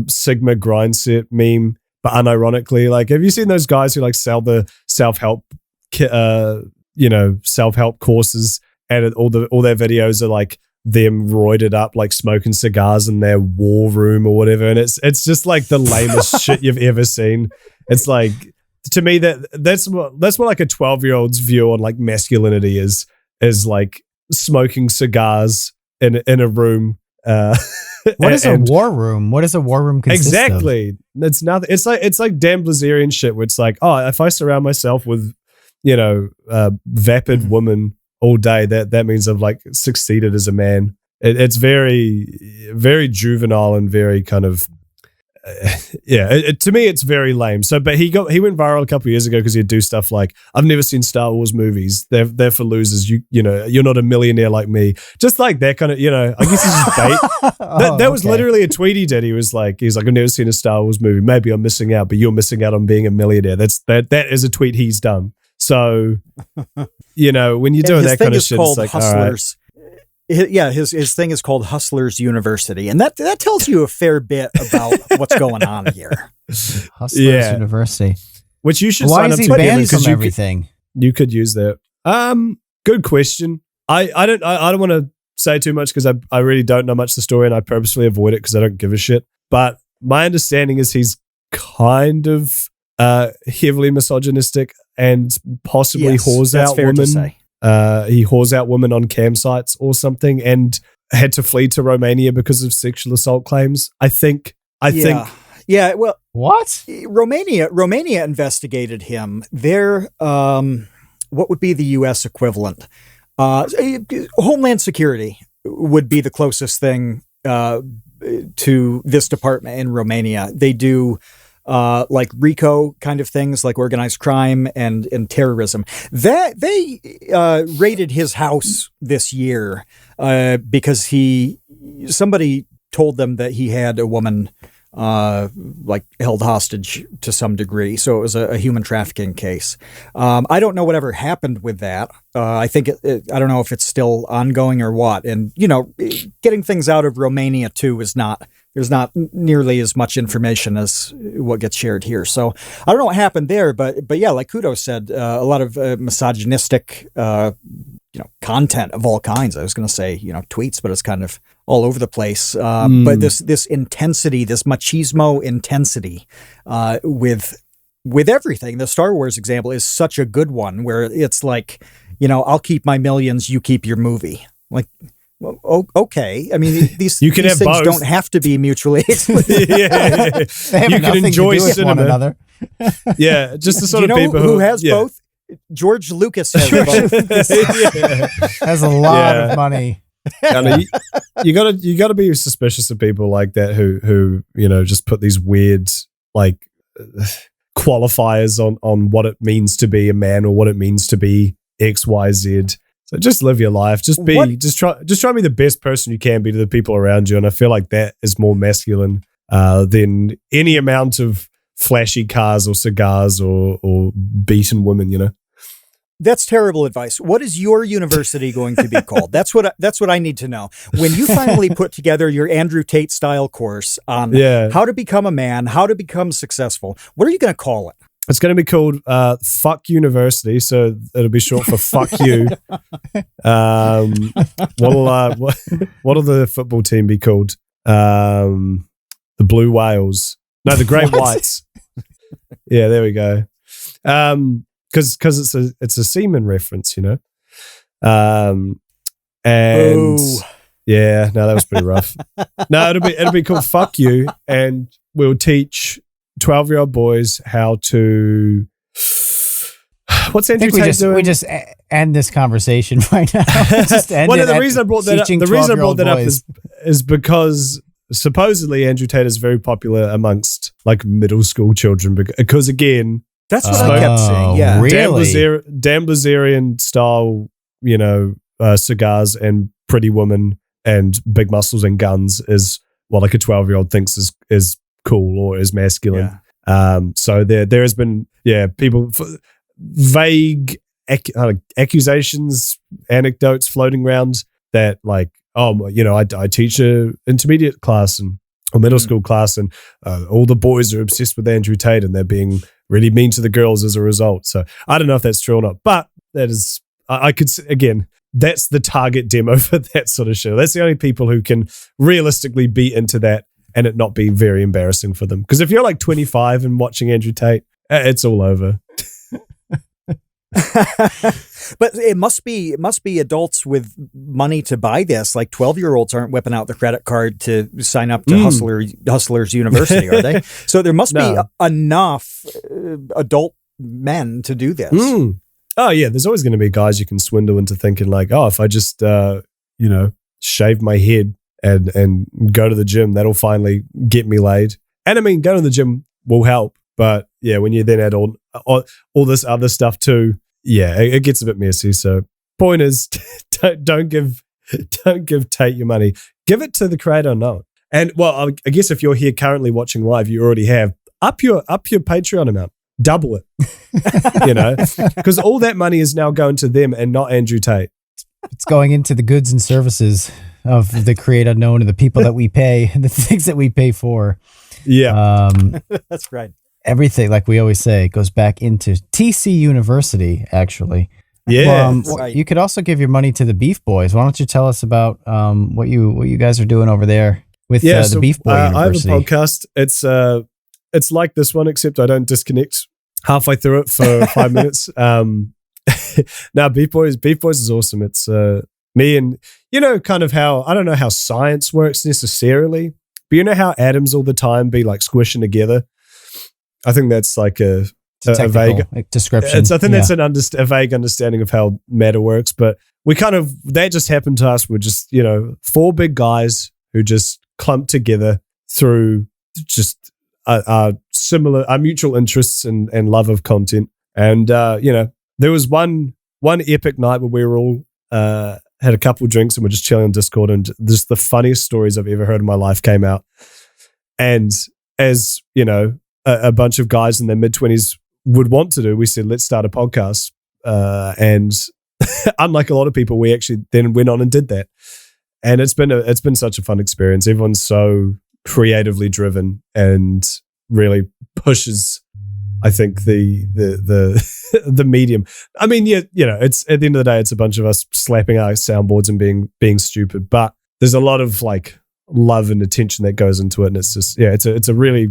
Sigma grind set meme, but unironically, like, have you seen those guys who like sell the self-help, self-help courses, and all their videos are like them roided up, like smoking cigars in their war room or whatever, and it's just like the lamest shit you've ever seen. It's like, to me, that's what like a 12-year-old's view on like masculinity is like smoking cigars in a room. What is a war room? What does a war room consist exactly? Of? It's nothing. It's like Dan Blazerian shit where it's like, oh, if I surround myself with, vapid women all day, that means I've like succeeded as a man. It's very, very juvenile and very kind of, to me, it's very lame. So, but he went viral a couple of years ago because he'd do stuff like, I've never seen Star Wars movies. They're for losers. You're not a millionaire like me. Just like that kind of, I guess he's just bait. That was literally a tweet he did. He's like, I've never seen a Star Wars movie. Maybe I'm missing out, but you're missing out on being a millionaire. That is a tweet he's done. So, when you're doing that kind of shit, it's like, Hustlers. All right. His thing is called Hustlers University, and that tells you a fair bit about what's going on here. Hustlers University, which you should Why sign is up he to banned from everything? You could use that. Good question. I don't want to say too much because I really don't know much of the story, and I purposely avoid it because I don't give a shit. But my understanding is he's kind of heavily misogynistic and possibly whores out women. He whores out women on campsites or something, and had to flee to Romania because of sexual assault claims. I think. Yeah. Well, what? Romania investigated him. Their what would be the U.S. equivalent? Homeland Security would be the closest thing to this department in Romania. They do like RICO kind of things, like organized crime and terrorism. That they raided his house this year because somebody told them that he had a woman like held hostage to some degree. So it was a human trafficking case. I don't know whatever happened with that. I think I don't know if it's still ongoing or what. And, getting things out of Romania too there's not nearly as much information as what gets shared here. So I don't know what happened there, but yeah, like Kudos said, a lot of misogynistic, content of all kinds. I was going to say, tweets, but it's kind of all over the place. But this intensity, this machismo intensity, with everything. The Star Wars example is such a good one where it's like, I'll keep my millions, you keep your movie. Like, well, okay. I mean, these you can these have things both. don't have to be mutually exclusive. They have You can nothing enjoy to do with cinema. one another. Yeah, just the Do sort you of know people who has yeah. both? George Lucas has both. Has a lot of money. I mean, you gotta be suspicious of people like that who just put these weird like qualifiers on what it means to be a man or what it means to be XYZ. So just live your life. Just try to be the best person you can be to the people around you. And I feel like that is more masculine than any amount of flashy cars or cigars or beaten women, That's terrible advice. What is your university going to be called? That's what I need to know. When you finally put together your Andrew Tate style course on how to become a man, how to become successful, what are you going to call it? It's going to be called Fuck University, so it'll be short for Fuck You. What'll the football team be called? The Blue Whales. No, the Great Whites. Yeah, there we go. Because it's a semen reference, and yeah, no, that was pretty rough. No, it'll be called Fuck You, and we'll teach 12-year-old boys how to. What's Andrew Tate doing? We just end this conversation right now. The reason I brought that up is because supposedly Andrew Tate is very popular amongst like middle school children because again. That's what I kept saying. Yeah, really? Dan Blazerian style, cigars and pretty women and big muscles and guns is what like a 12-year-old thinks is cool or is masculine. Yeah. So there has been people vague accusations, anecdotes floating around that like I teach a intermediate class or middle school class and all the boys are obsessed with Andrew Tate and they're being really mean to the girls as a result. So I don't know if that's true or not, but that is, I could, again, that's the target demo for that sort of show. That's the only people who can realistically be into that and it not be very embarrassing for them. Because if you're like 25 and watching Andrew Tate, it's all over. But it must be adults with money to buy this. Like 12-year-olds aren't whipping out the credit card to sign up to Hustlers University, are they? So there must be enough adult men to do this. Oh yeah, there's always going to be guys you can swindle into thinking like, oh, if I just shave my head and go to the gym, that'll finally get me laid. And I mean, going to the gym will help, but yeah, when you then add all this other stuff too. Yeah, it gets a bit messy. So, point is, don't give Tate your money. Give it to the creator unknown. And well, I guess if you're here currently watching live, you already have up your Patreon amount, double it. Because all that money is now going to them and not Andrew Tate. It's going into the goods and services of the creator unknown and the people that we pay, the things that we pay for. Yeah, that's right. Everything, like we always say, goes back into TC University, actually. Yeah. Right. You could also give your money to the Beef Boys. Why don't you tell us about what you guys are doing over there with the Beef Boy University? I have a podcast. It's like this one, except I don't disconnect halfway through it for 5 minutes. Now, Beef Boys is awesome. It's me and, kind of how, I don't know how science works necessarily, but you know how atoms all the time be like squishing together? I think that's like a vague description. I think that's a vague understanding of how matter works. But that just happened to us. We're just, 4 big guys who just clumped together through just our mutual interests and love of content. And, there was one epic night where we were all had a couple drinks and we're just chilling on Discord and just the funniest stories I've ever heard in my life came out. And as you know, a bunch of guys in their mid-20s would want to do, we said, let's start a podcast. And unlike a lot of people, we actually then went on and did that. And it's been such a fun experience. Everyone's so creatively driven and really pushes, I think, the the medium. I mean, yeah, you know, it's at the end of the day, it's a bunch of us slapping our soundboards and being stupid, but there's a lot of like love and attention that goes into it, and it's just it's a really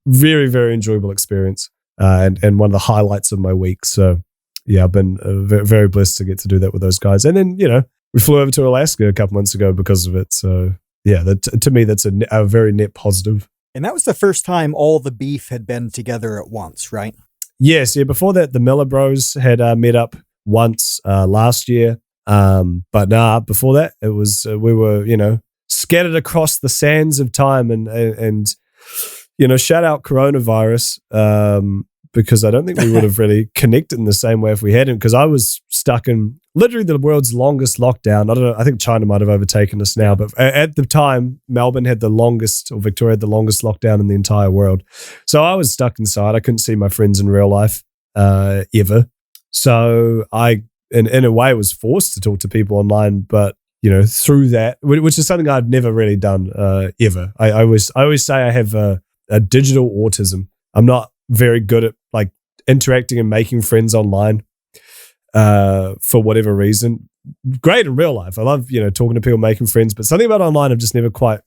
very, very enjoyable experience, and one of the highlights of my week. So yeah, I've been very, very blessed to get to do that with those guys. And then, you know, we flew over to Alaska a couple months ago because of it. So yeah, to me, that's a very net positive. And that was the first time all the beef had been together at once, right? Yes, yeah. Before that, the Miller Bros had met up once last year. But before that, it was we were, you know, scattered across the sands of time, and you know, shout out coronavirus, because I don't think we would have really connected in the same way if we hadn't, because I was stuck in literally the world's longest lockdown. I don't know, I think China might have overtaken us now, but at the time, Melbourne had the longest, or Victoria had the longest lockdown in the entire world. So I was stuck inside. I couldn't see my friends in real life ever. So I, in a way, was forced to talk to people online, but you know, through that, which is something I've never really done ever. I always say I have a digital autism. I'm not very good at like interacting and making friends online for whatever reason. Great in real life. I love, you know, talking to people, making friends, but something about online I've just never quite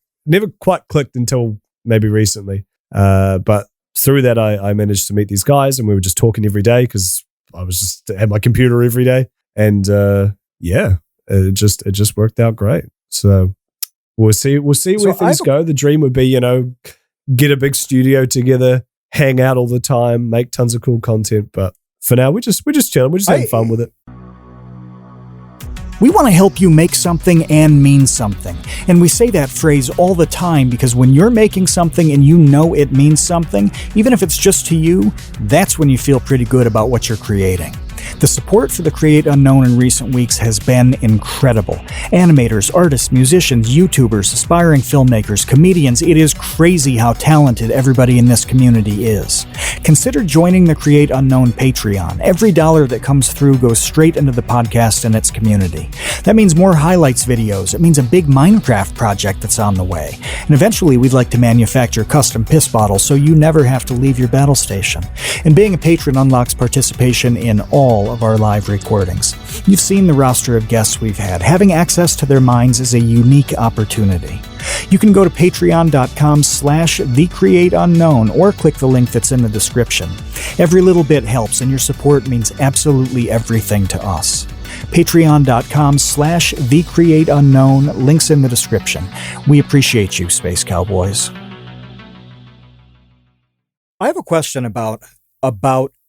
clicked until maybe recently. But through that, I managed to meet these guys, and we were just talking every day because I was just at my computer every day, and it just worked out great. So we'll see where things go. The dream would be, you know, get a big studio together, hang out all the time, make tons of cool content. But for now, we're just chilling. We're just having fun with it. We want to help you make something and mean something. And we say that phrase all the time because when you're making something and you know it means something, even if it's just to you, that's when you feel pretty good about what you're creating. The support for the Create Unknown in recent weeks has been incredible. Animators, artists, musicians, YouTubers, aspiring filmmakers, comedians, it is crazy how talented everybody in this community is. Consider joining the Create Unknown Patreon. Every dollar that comes through goes straight into the podcast and its community. That means more highlights videos. It means a big Minecraft project that's on the way. And eventually we'd like to manufacture custom piss bottles so you never have to leave your battle station. And being a patron unlocks participation in all of our live recordings. You've seen the roster of guests we've had. Having access to their minds is a unique opportunity. You can go to patreon.com/thecreateunknown or click the link that's in the description. Every little bit helps, and your support means absolutely everything to us. Patreon.com/thecreateunknown, links in the description. We appreciate you, Space Cowboys. I have a question about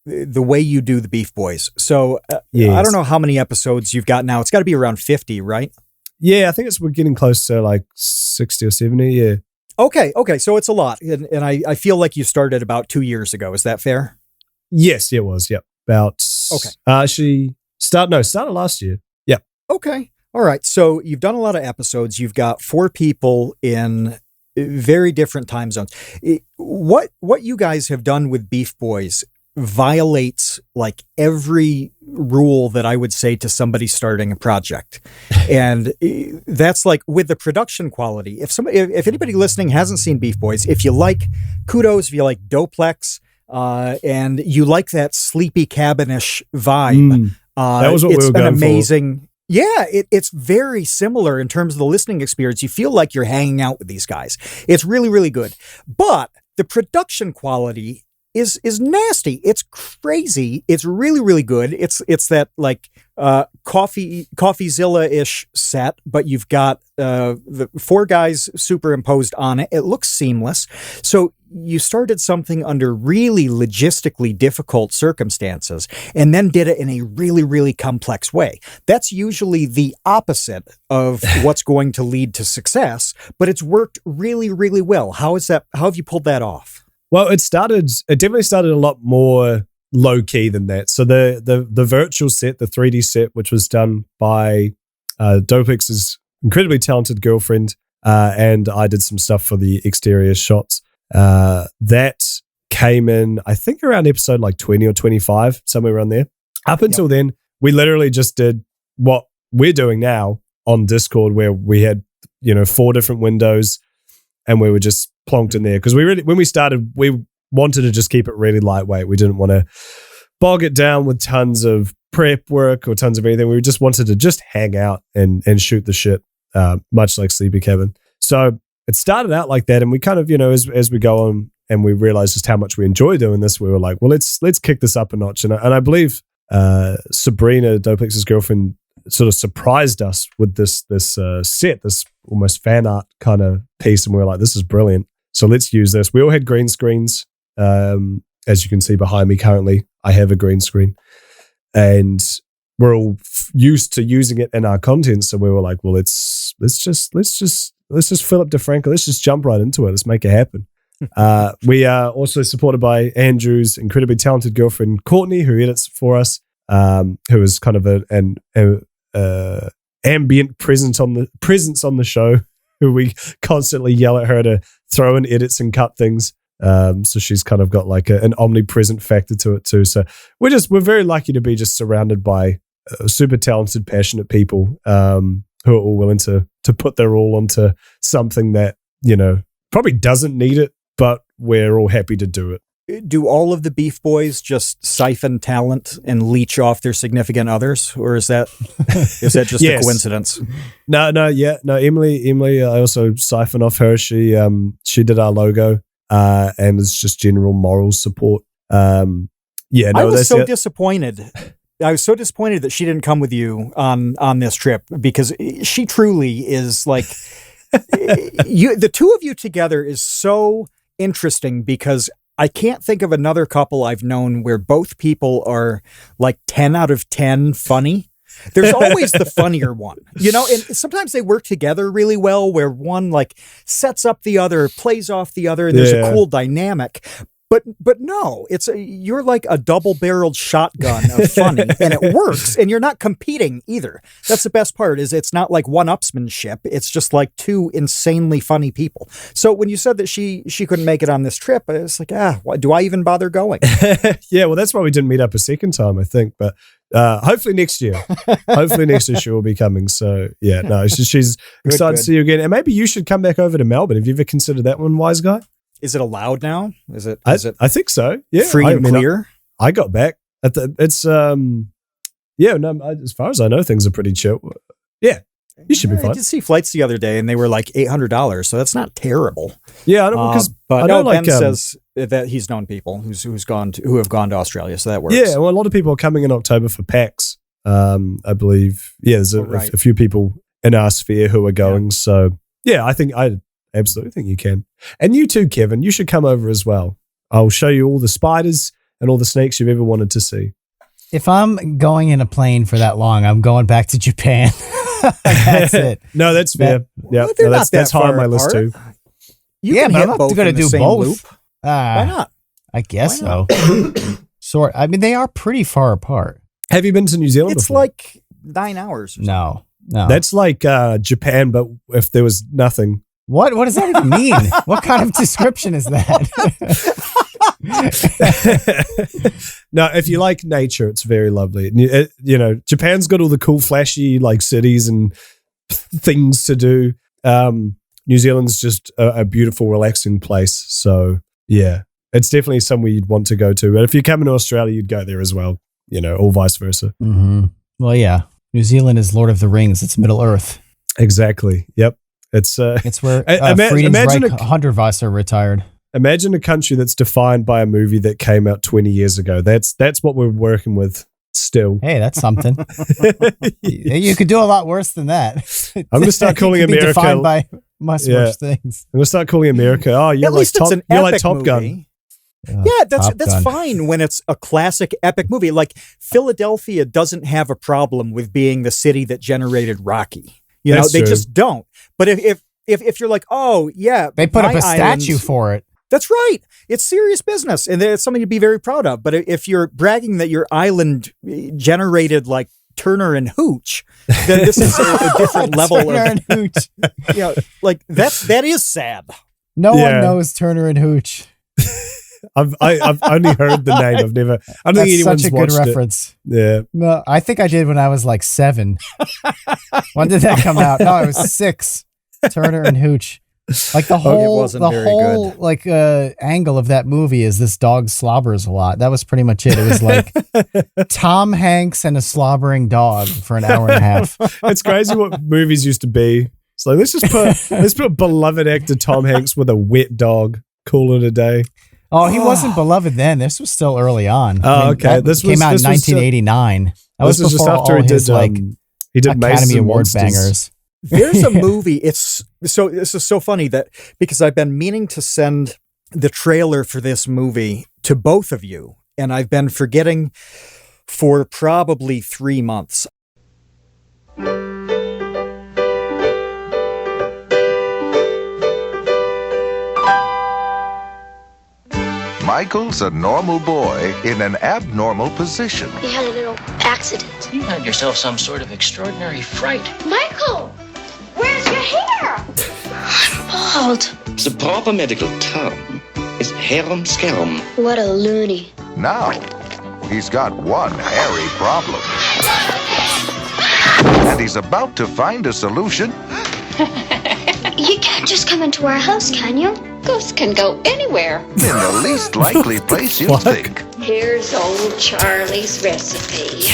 the way you do the Beef Boys. So yes. I don't know how many episodes you've got now. It's got to be around 50, right? Yeah, I think we're getting close to like 60 or 70, yeah. Okay, so it's a lot. And I feel like you started about 2 years ago. Is that fair? Yes, it was, yep. Actually, started last year. Yep. Okay, all right. So you've done a lot of episodes. You've got 4 people in very different time zones. What you guys have done with Beef Boys violates like every rule that I would say to somebody starting a project. And that's like with the production quality. If anybody listening hasn't seen Beef Boys, if you like Kudos, if you like Doplex, and you like that sleepy cabinish vibe, that was what it's we were an going amazing for. Yeah, it's very similar in terms of the listening experience. You feel like you're hanging out with these guys. It's really, really good. But the production quality is nasty. It's crazy. It's really, really good. It's that like CoffeeZilla-ish set, but you've got the 4 guys superimposed on it. It looks seamless. So you started something under really logistically difficult circumstances and then did it in a really, really complex way. That's usually the opposite of what's going to lead to success, but it's worked really, really well. How have you pulled that off? Well, it definitely started a lot more low key than that. So the virtual set, the 3D set, which was done by Dopex's incredibly talented girlfriend, and I did some stuff for the exterior shots. That came in, I think, around episode like 20 or 25, somewhere around there. Up until then, we literally just did what we're doing now on Discord, where we had, 4 different windows and we were just plonked in there. Because when we started, we wanted to just keep it really lightweight. We didn't want to bog it down with tons of prep work or tons of anything. We just wanted to just hang out and shoot the shit, much like Sleepy Cabin. So it started out like that, and we kind of, as we go on and we realized just how much we enjoy doing this, we were like, well, let's kick this up a notch. And I believe Sabrina, Doplex's girlfriend, sort of surprised us with this set, this almost fan art kind of piece, and we were like, this is brilliant. So let's use this. We all had green screens. As you can see behind me currently, I have a green screen, and we're all used to using it in our content. So we were like, well, let's just Philip DeFranco. Let's just jump right into it. Let's make it happen. We are also supported by Andrew's incredibly talented girlfriend, Courtney, who edits for us, who is kind of an ambient presence on the show, who we constantly yell at her to throw in edits and cut things. So she's kind of got like an omnipresent factor to it too. So we're very lucky to be just surrounded by super talented, passionate people who are all willing to put their all onto something that, probably doesn't need it, but we're all happy to do it. Do all of the Beef Boys just siphon talent and leech off their significant others, or is that just Yes. a coincidence? No. Emily, I also siphon off her. She did our logo, and it's just general moral support. I was so disappointed. I was so disappointed that she didn't come with you on this trip, because she truly is like the two of you together is so interesting, because I can't think of another couple I've known where both people are like 10 out of 10 funny. There's always the funnier one, and sometimes they work together really well, where one like sets up the other, plays off the other, and there's a cool dynamic. But no, you're like a double-barreled shotgun of funny, and it works, and you're not competing either. That's the best part, is it's not like one-upsmanship. It's just like two insanely funny people. So when you said that she couldn't make it on this trip, I was like, why do I even bother going? Yeah, well, that's why we didn't meet up a second time, I think. But hopefully next year. She will be coming. So yeah, no, she's excited to see you again. And maybe you should come back over to Melbourne. Have you ever considered that one, wise guy? Is it allowed now? Is it? I think so. Yeah, free and clear. I got back at as far as I know, things are pretty chill. Yeah, you should be fine. I did see flights the other day, and they were like $800, so that's not terrible. Yeah, I don't because Ben says that he's known people who have gone to Australia, so that works. Yeah, well, a lot of people are coming in October for PAX. I believe. Yeah, there's a few people in our sphere who are going. Yeah. So yeah, I absolutely think you can. And you too, Kevin, you should come over as well. I'll show you all the spiders and all the snakes you've ever wanted to see. If I'm going in a plane for that long, I'm going back to Japan. That's it. No, that's fair. Yeah, that's high on my list too. But I'm not going to do both. Loop. Why not? I guess so. I mean, they are pretty far apart. Have you been to New Zealand It's before? like 9 hours. No. That's like Japan, but if there was nothing. What does that even mean? What kind of description is that? No, if you like nature, it's very lovely. Japan's got all the cool, flashy like cities and things to do. New Zealand's just a beautiful, relaxing place. So yeah, it's definitely somewhere you'd want to go to. But if you're coming to Australia, you'd go there as well. Or vice versa. Mm-hmm. Well, yeah, New Zealand is Lord of the Rings. It's Middle Earth. Exactly. Yep. It's where Friedenreich Hundertwasser retired. Imagine a country that's defined by a movie that came out 20 years ago. That's what we're working with still. Hey, that's something. You could do a lot worse than that. I'm going to start calling America defined by much worse things. I'm going to start calling America. Oh, you're like Top Gun. Yeah, that's fine when it's a classic epic movie. Like Philadelphia doesn't have a problem with being the city that generated Rocky. They just don't. But if you're like, oh yeah, they put up a statue for it. That's right. It's serious business, and it's something to be very proud of. But if you're bragging that your island generated like Turner and Hooch, then this is a different level Turner and Hooch. Like that is sad. No one knows Turner and Hooch. I've only heard the name. I don't That's think anyone's such a good watched reference. it. Yeah. No, I think I did when I was like 7. When did that come out? No, I was 6. Turner and Hooch. Like the whole, good. like angle of that movie is this dog slobbers a lot. That was pretty much it. It was like Tom Hanks and a slobbering dog for an hour and a half. It's crazy what movies used to be. It's like let's put beloved actor Tom Hanks with a wet dog. Call it a day. Oh, he wasn't beloved then. This was still early on. Oh, okay. This came out in 1989. That was just before after all he did his he did Academy Award Monsters. bangers. There's a movie. This is so funny that because I've been meaning to send the trailer for this movie to both of you, and I've been forgetting for probably 3 months. Michael's a normal boy in an abnormal position. We had a little accident. You had yourself some sort of extraordinary fright. Michael, where's your hair? I'm bald. The proper medical term is harum scarum. What a loony. Now, he's got one hairy problem. And he's about to find a solution. You can't just come into our house, can you? Ghosts can go anywhere. In the least likely place you'd think. Here's old Charlie's recipe.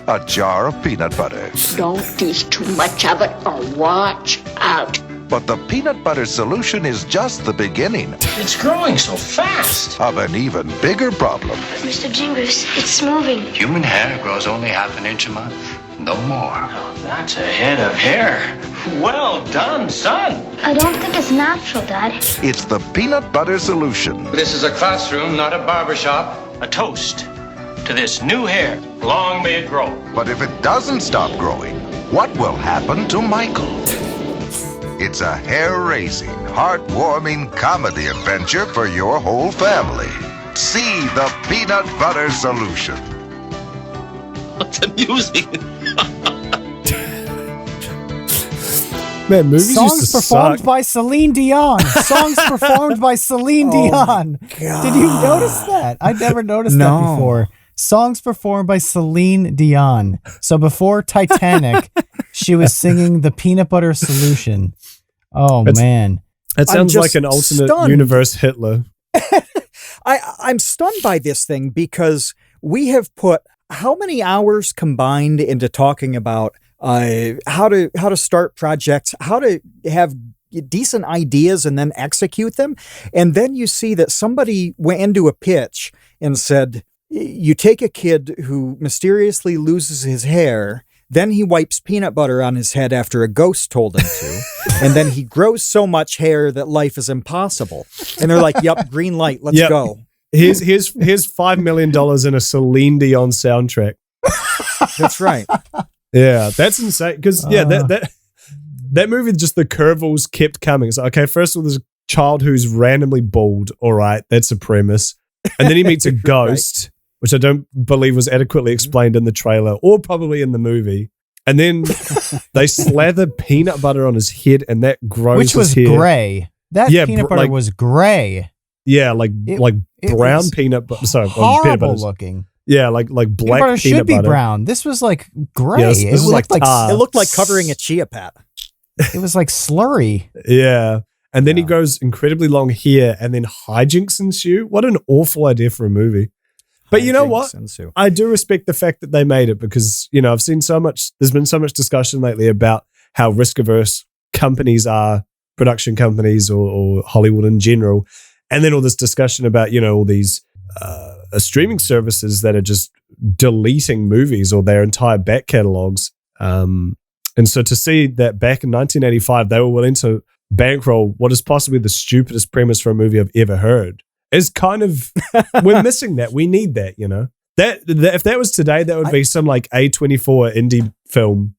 A jar of peanut butter. Don't use too much of it or watch out. But the peanut butter solution is just the beginning It's growing so fast. of an even bigger problem. Mr. Jingles, it's moving. Human hair grows only half an inch a month. No more. Oh, that's a head of hair. Well done, son. I don't think it's natural, Dad. It's the peanut butter solution. This is a classroom, not a barber shop. A toast to this new hair. Long may it grow. But if it doesn't stop growing, what will happen to Michael? It's a hair-raising, heartwarming comedy adventure for your whole family. See the peanut butter solution. What's amusing? Man, movies Songs used to performed suck. by Celine Dion. Songs performed by Celine Dion. Did you notice that? I never noticed that before. Songs performed by Celine Dion. So before Titanic, she was singing the Peanut Butter Solution. Oh, man. It sounds like an just alternate stunned. universe Hitler. I'm stunned by this thing because we have put how many hours combined into talking about how to start projects, how to have decent ideas and then execute them. And then you see that somebody went into a pitch and said, you take a kid who mysteriously loses his hair, then he wipes peanut butter on his head after a ghost told him to, and then he grows so much hair that life is impossible. And they're like, yep, green light, let's go. Here's $5 million in a Celine Dion soundtrack. That's right. Yeah, that's insane. Because that movie, just the curveballs kept coming. It's like, okay, first of all, there's a child who's randomly bald. All right, that's a premise. And then he meets a ghost, which I don't believe was adequately explained in the trailer or probably in the movie. And then they slather peanut butter on his head, and that grows Which was his hair. gray. That peanut butter was gray. Yeah, like brown was peanut butter. Sorry, horrible peanut butter. looking. Yeah, like black Peanut butter should peanut be butter. brown. This was like gray. Yes, this is like tar. It looked like covering a chia pet. It was like slurry. Yeah. And then he grows incredibly long hair, and then hijinks ensue. What an awful idea for a movie. But you know what? I do respect the fact that they made it because, I've seen there's been so much discussion lately about how risk-averse companies are, production companies or Hollywood in general. And then all this discussion about, all these streaming services that are just deleting movies or their entire back catalogs. And so to see that back in 1985, they were willing to bankroll what is possibly the stupidest premise for a movie I've ever heard is kind of, we're missing that. We need that, That if that was today, that would be some like A24 indie film.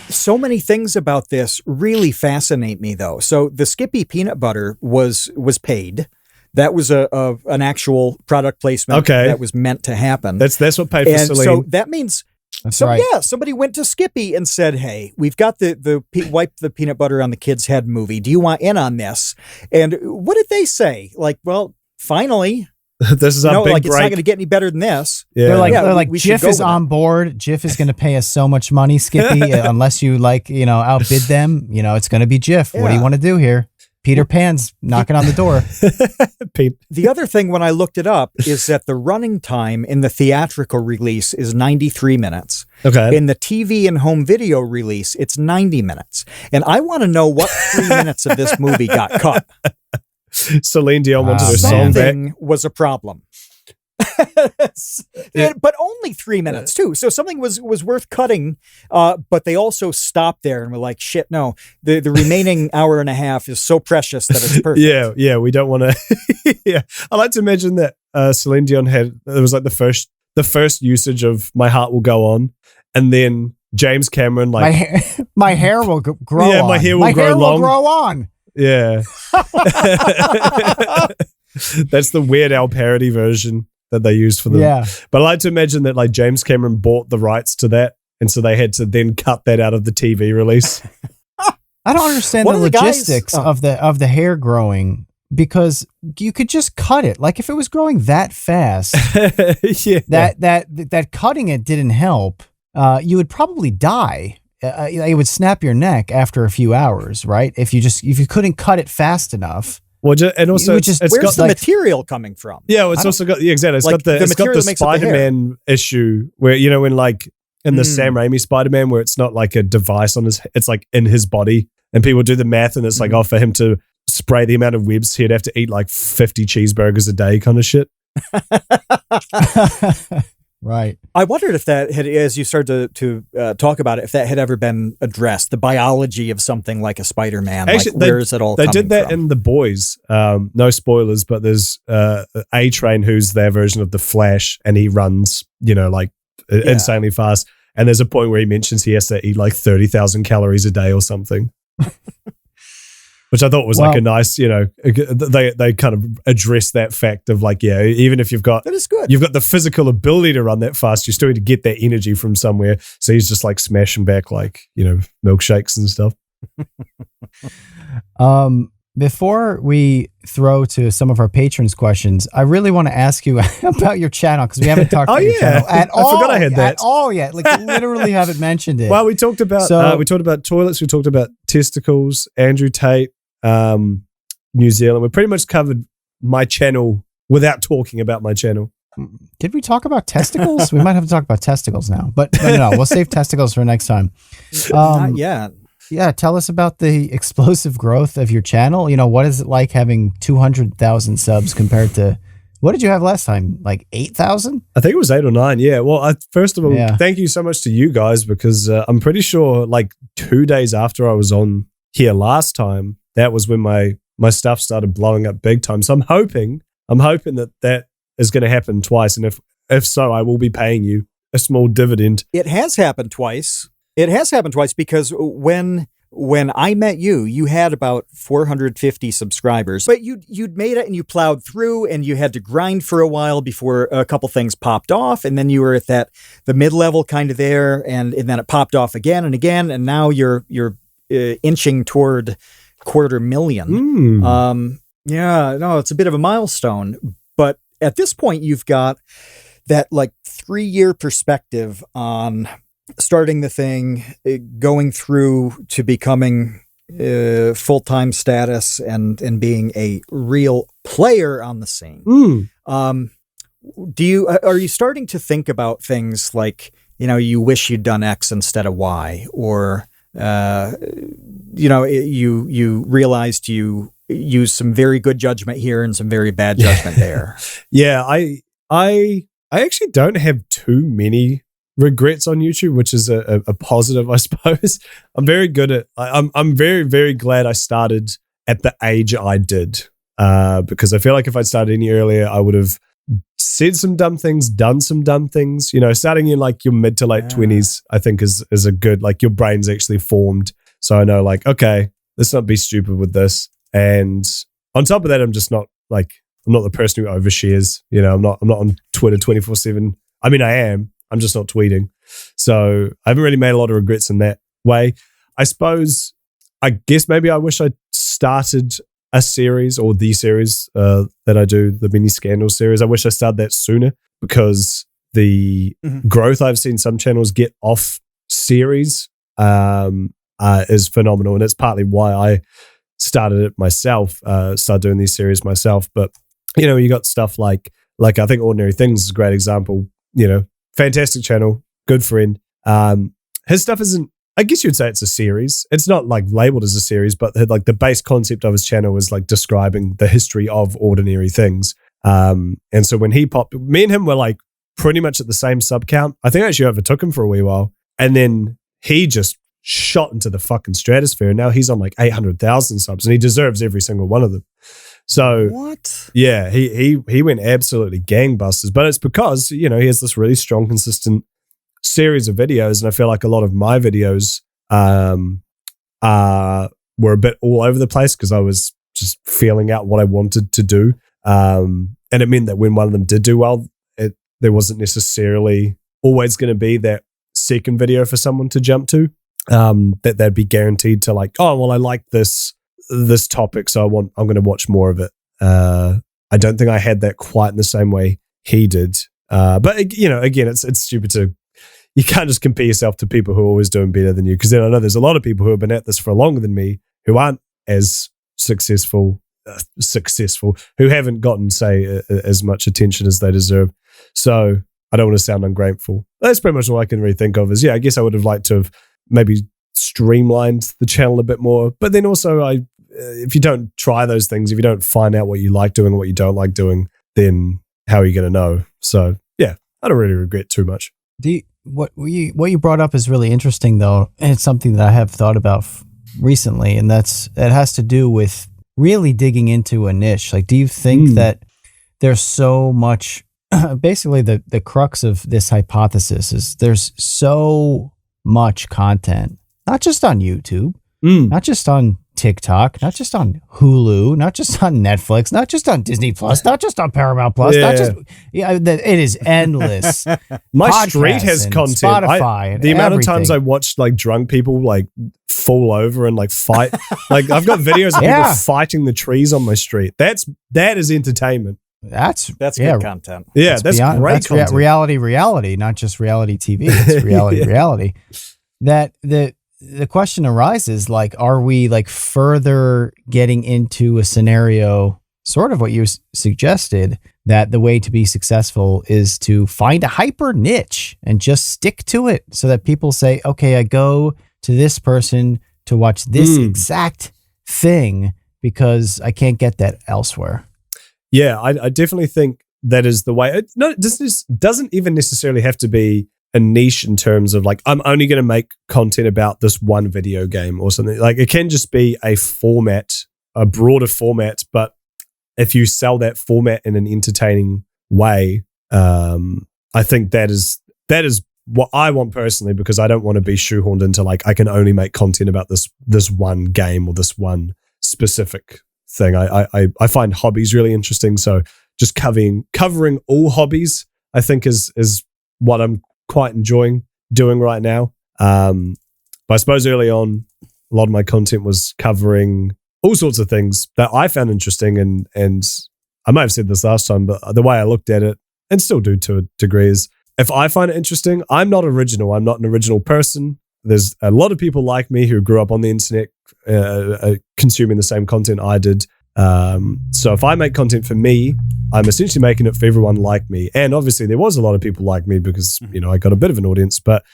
So many things about this really fascinate me, though. So the Skippy peanut butter was paid. That was an actual product placement that was meant to happen. That's what paid for Celine. So that means That's right. Yeah, somebody went to Skippy and said, "Hey, we've got the wipe the peanut butter on the kid's head movie. Do you want in on this?" And what did they say? Like, well, finally, This is our big like break. it's not going to get any better than this. Yeah. They're like, we should Jif go is with on board. Jif is going to pay us so much money, Skippy, unless you outbid them. It's going to be Jif. What do you Yeah. want to do here? Peter Pan's knocking on the door. The other thing when I looked it up is that the running time in the theatrical release is 93 minutes. Okay. In the TV and home video release, it's 90 minutes. And I want to know what 3 minutes of this movie got cut. Celine Dion wanted her song back. Something was a problem. But only 3 minutes too. So something was worth cutting, but they also stopped there and were like, shit, no, the remaining hour and a half is so precious that it's perfect. Yeah, we don't want to. Yeah, I like to imagine that Celine Dion it was like the first usage of "My Heart Will Go On," and then James Cameron My hair will grow. Yeah, on. my hair will grow long. Will grow on. Yeah. That's the Weird Al parody version that they used for them. Yeah. But I like to imagine that like James Cameron bought the rights to that, and so they had to then cut that out of the TV release. I don't understand One the of the guys- logistics of the hair growing, because you could just cut it. Like if it was growing that fast, Yeah. that cutting it didn't help. You would probably die. It would snap your neck after a few hours, right? If you couldn't cut it fast enough. Well, and also would just- it's Where's got the like, material coming from? yeah, it's also got exactly. It's Like, got the the it's got material the that makes up the hair. Spider-Man issue where when like in the Sam Raimi Spider-Man where it's not like a device on his, it's like in his body, and people do the math and it's like for him to spray the amount of webs he'd have to eat like 50 cheeseburgers a day kind of shit. Right. I wondered if that had, as you started to talk about it, if that had ever been addressed, the biology of something like a Spider-Man. Actually, where is it all They coming did that from? in The Boys. No spoilers, but there's A-Train who's their version of the Flash, and he runs, insanely fast. And there's a point where he mentions he has to eat like 30,000 calories a day or something. Which I thought was like a nice, they kind of address that fact of like, yeah, even if you've got That is good. you've got the physical ability to run that fast, you still need to get that energy from somewhere. So he's just like smashing back like, milkshakes and stuff. Before we throw to some of our patrons' questions, I really want to ask you about your channel, because we haven't talked about your channel at all. I forgot I had that. At all yet. Like literally haven't mentioned it. Well, we talked about toilets, we talked about testicles, Andrew Tate, New Zealand. We pretty much covered my channel without talking about my channel. Did we talk about testicles? We might have to talk about testicles now, but no, we'll save testicles for next time. Not yet. Yeah, tell us about the explosive growth of your channel. What is it like having 200,000 subs compared to, what did you have last time? Like 8,000? I think it was 8 or 9. Yeah. Well, first of all, thank you so much to you guys, because I'm pretty sure like 2 days after I was on here last time, that was when my stuff started blowing up big time. So I'm hoping that is going to happen twice. And if so, I will be paying you a small dividend. It has happened twice. Because when I met you, you had about 450 subscribers, but you'd made it and you plowed through, and you had to grind for a while before a couple things popped off. And then you were at the mid-level kind of there, and then it popped off again and again. And now you're inching toward 250,000. It's a bit of a milestone, but at this point you've got that like 3-year perspective on starting the thing, going through to becoming full-time status and being a real player on the scene. Are you starting to think about things like, you wish you'd done X instead of Y, or you realized you used some very good judgment here and some very bad judgment there? Yeah, I actually don't have too many regrets on YouTube, which is a positive, I suppose. I'm very good at. I'm very, very glad I started at the age I did, because I feel like if I'd started any earlier, I would have said some dumb things, done some dumb things. Starting in like your mid to late 20s, I think is a good, like, your brain's actually formed. So I know, like, okay, let's not be stupid with this. And on top of that, I'm just not like, I'm not the person who overshares. I'm not on Twitter 24/7. I mean, I am. I'm just not tweeting. So I haven't really made a lot of regrets in that way. I guess maybe I wish I started a series or the series that I do, the Mini Scandals series. I wish I started that sooner because the growth I've seen some channels get off series is phenomenal. And it's partly why I started it myself, started doing these series myself. But, you got stuff like I think Ordinary Things is a great example, fantastic channel, good friend. His stuff isn't, I guess you'd say it's a series. It's not like labeled as a series, but the base concept of his channel is like describing the history of ordinary things. And so when he popped, me and him were like pretty much at the same sub count. I think I actually overtook him for a wee while. And then he just shot into the fucking stratosphere. And now he's on like 800,000 subs and he deserves every single one of them. So what? Yeah, he went absolutely gangbusters, but it's because, he has this really strong, consistent series of videos. And I feel like a lot of my videos were a bit all over the place because I was just feeling out what I wanted to do. And it meant that when one of them did do well, there wasn't necessarily always going to be that second video for someone to jump to, that they'd be guaranteed to like, oh, well, I like this topic, so I'm going to watch more of it. I don't think I had that quite in the same way he did. But again, it's stupid you can't just compare yourself to people who are always doing better than you. Because then I know there's a lot of people who have been at this for longer than me who aren't as successful, who haven't gotten, say, as much attention as they deserve. So I don't want to sound ungrateful. That's pretty much all I can really think of is, I guess I would have liked to have maybe streamlined the channel a bit more. But then also, if you don't try those things, if you don't find out what you like doing and what you don't like doing, then how are you going to know? So yeah, I don't really regret too much. What you brought up is really interesting, though, and it's something that I have thought about recently, and it has to do with really digging into a niche. Like, do you think that there's so much? Basically, the crux of this hypothesis is there's so much content, not just on YouTube, not just on TikTok, not just on Hulu, not just on Netflix, not just on Disney Plus, not just on Paramount Plus, it is endless. My street has content. Spotify, the amount of times I watched like drunk people like fall over and like fight. Like I've got videos of people fighting the trees on my street. That is entertainment. That's good content. Yeah, that's great content. Reality, not just reality TV. It's reality. That the question arises, like, are we like further getting into a scenario, sort of what you suggested, that the way to be successful is to find a hyper niche and just stick to it so that people say, okay, I go to this person to watch this exact thing because I can't get that elsewhere. Yeah, I definitely think that is the way. This doesn't even necessarily have to be a niche in terms of like, I'm only going to make content about this one video game or something. Like it can just be a format, a broader format, but if you sell that format in an entertaining way, I think that is what I want personally, because I don't want to be shoehorned into like, I can only make content about this one game or this one specific thing. I find hobbies really interesting. So just covering all hobbies, I think is what I'm quite enjoying doing right now. But I suppose early on, a lot of my content was covering all sorts of things that I found interesting. And I might have said this last time, but the way I looked at it, and still do to a degree, is if I find it interesting, I'm not original. I'm not an original person. There's a lot of people like me who grew up on the internet consuming the same content I did. So if I make content for me, I'm essentially making it for everyone like me. And obviously there was a lot of people like me because, I got a bit of an audience, but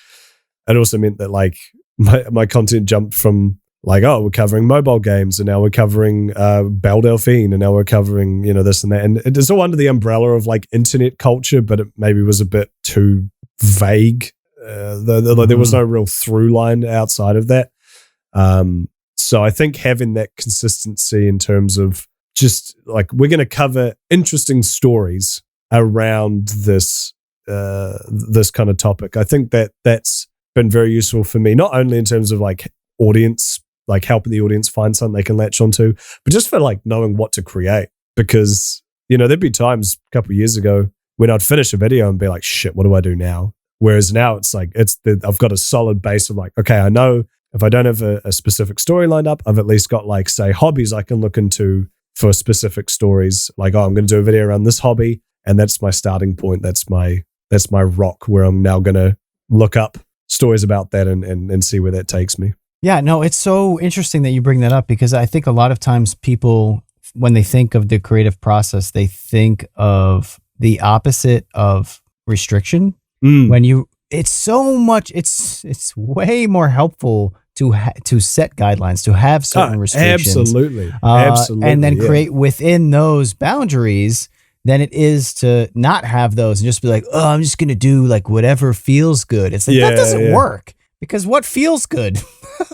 it also meant that like my content jumped from like, oh, we're covering mobile games and now we're covering Belle Delphine and now we're covering, this and that. And it is all under the umbrella of like internet culture, but it maybe was a bit too vague. There was no real through line outside of that. So I think having that consistency in terms of just like, we're going to cover interesting stories around this kind of topic. I think that's been very useful for me, not only in terms of like audience, like helping the audience find something they can latch onto, but just for like knowing what to create. Because, there'd be times a couple of years ago when I'd finish a video and be like, shit, what do I do now? Whereas now it's like, I've got a solid base of like, okay, I know if I don't have a specific story lined up, I've at least got like, say, hobbies I can look into for specific stories. Like, oh, I'm going to do a video around this hobby, and that's my starting point. That's my rock where I'm now going to look up stories about that and see where that takes me. Yeah, no, it's so interesting that you bring that up, because I think a lot of times people, when they think of the creative process, they think of the opposite of restriction. It's so much, it's way more helpful to set guidelines, to have certain restrictions. Absolutely. And then create within those boundaries than it is to not have those and just be like, oh, I'm just going to do like whatever feels good. It's like, that doesn't work, because what feels good?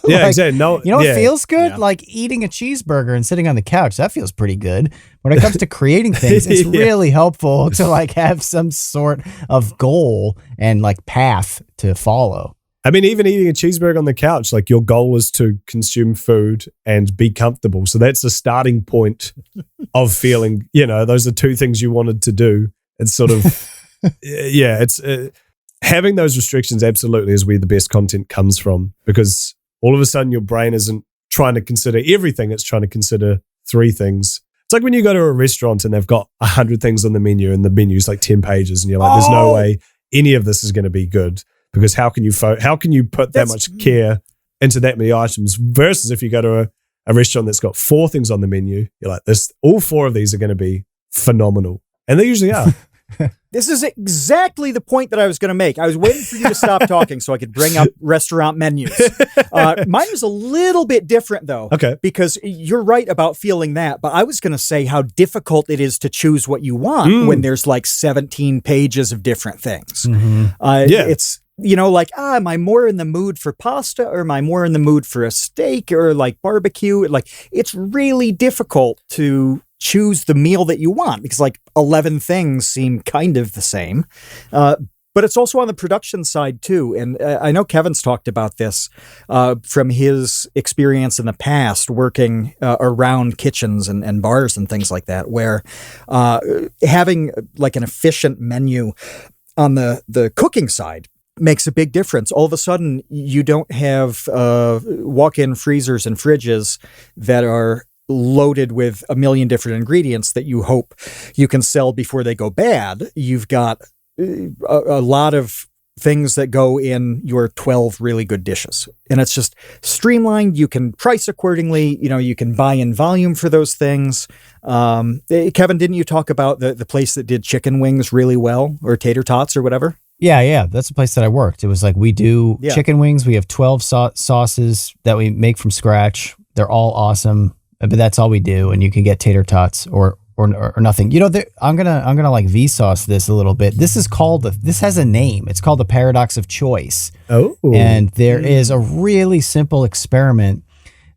Yeah, exactly. No, you know what feels good? Like eating a cheeseburger and sitting on the couch. That feels pretty good. When it comes to creating things, it's really helpful to like have some sort of goal and like path to follow. I mean, even eating a cheeseburger on the couch, like your goal is to consume food and be comfortable. So that's the starting point of feeling, those are two things you wanted to do. It's sort of, it's having those restrictions absolutely is where the best content comes from, because all of a sudden your brain isn't trying to consider everything. It's trying to consider three things. It's like when you go to a restaurant and they've got 100 things on the menu and the menu's like 10 pages and you're like, there's no way any of this is going to be good, because how can you put that much care into that many items, versus if you go to a restaurant that's got 4 things on the menu, you're like, all 4 of these are going to be phenomenal. And they usually are. This is exactly the point that I was going to make. I was waiting for you to stop talking so I could bring up restaurant menus. Mine was a little bit different, though. Okay. Because you're right about feeling that. But I was going to say how difficult it is to choose what you want when there's like 17 pages of different things. It's, like, am I more in the mood for pasta, or am I more in the mood for a steak or like barbecue? Like, it's really difficult to choose the meal that you want, because like 11 things seem kind of the same. But it's also on the production side too. And I know Kevin's talked about this from his experience in the past working around kitchens and bars and things like that, where having like an efficient menu on the cooking side makes a big difference. All of a sudden, you don't have walk-in freezers and fridges that are loaded with a million different ingredients that you hope you can sell before they go bad. You've got a lot of things that go in your 12 really good dishes. And it's just streamlined. You can price accordingly. You can buy in volume for those things. Kevin, didn't you talk about the place that did chicken wings really well, or tater tots or whatever? Yeah. That's the place that I worked. It was like, we do chicken wings. We have 12 sauces that we make from scratch. They're all awesome, but that's all we do. And you can get tater tots or nothing. I'm gonna like Vsauce this a little bit. This has a name. It's called the paradox of choice. Oh, and there is a really simple experiment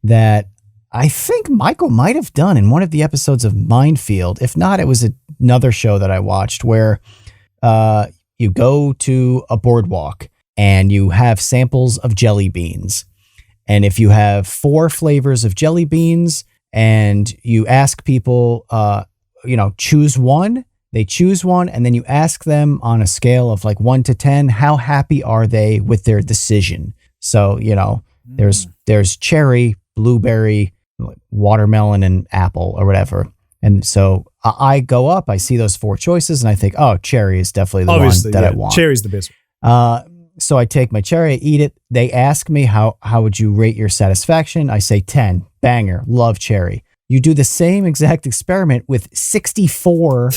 that I think Michael might have done in one of the episodes of Minefield. If not, it was another show that I watched where you go to a boardwalk and you have samples of jelly beans. And if you have 4 flavors of jelly beans and you ask people, choose one, they choose one. And then you ask them on a scale of like 1 to 10, how happy are they with their decision? So, there's cherry, blueberry, watermelon, and apple or whatever. And so I go up, I see those 4 choices, and I think, oh, cherry is definitely the one that I want. Cherry's the best. So I take my cherry, I eat it. They ask me, how would you rate your satisfaction? I say 10, banger, love cherry. You do the same exact experiment with 64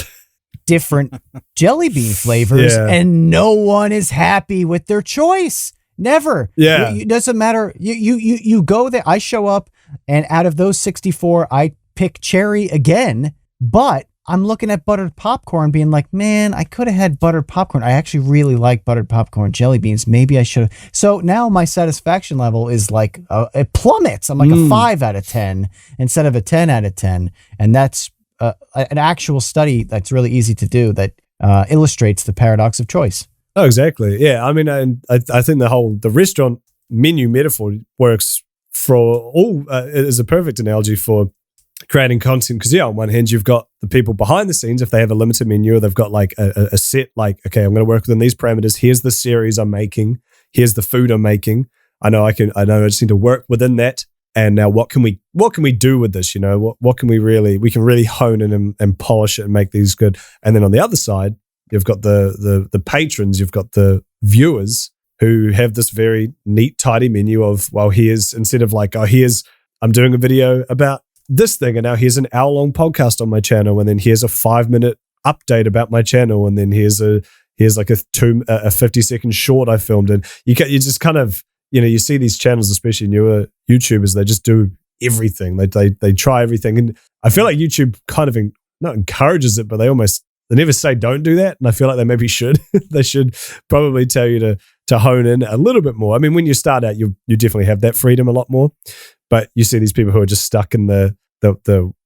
different jelly bean flavors, and no one is happy with their choice. Never. Yeah. It doesn't matter. You go there. I show up, and out of those 64, I pick cherry again, but I'm looking at buttered popcorn being like, man, I could have had buttered popcorn. I actually really like buttered popcorn jelly beans. Maybe I should have. So now my satisfaction level is like, it plummets. I'm like a 5 out of 10 instead of a 10 out of 10. And that's an actual study that's really easy to do that illustrates the paradox of choice. Oh, exactly. Yeah. I mean, I think the restaurant menu metaphor works for all, is a perfect analogy for creating content. Because on one hand, you've got the people behind the scenes, if they have a limited menu, or they've got like a set, like, okay, I'm going to work within these parameters. Here's the series I'm making. Here's the food I'm making. I know I just need to work within that. And now what can we do with this? What can we can really hone in and polish it and make these good. And then on the other side, you've got the patrons, you've got the viewers who have this very neat, tidy menu of, well, instead of like, I'm doing a video about this thing, and now here's an hour-long podcast on my channel, and then here's a 5-minute update about my channel, and then here's like a 50-second short I filmed. And you just kind of, you see these channels, especially newer YouTubers, they just do everything. They try everything. And I feel like YouTube kind of not encourages it, but they never say don't do that. And I feel like they maybe should. They should probably tell you to hone in a little bit more. I mean, when you start out, you definitely have that freedom a lot more. But you see these people who are just stuck in the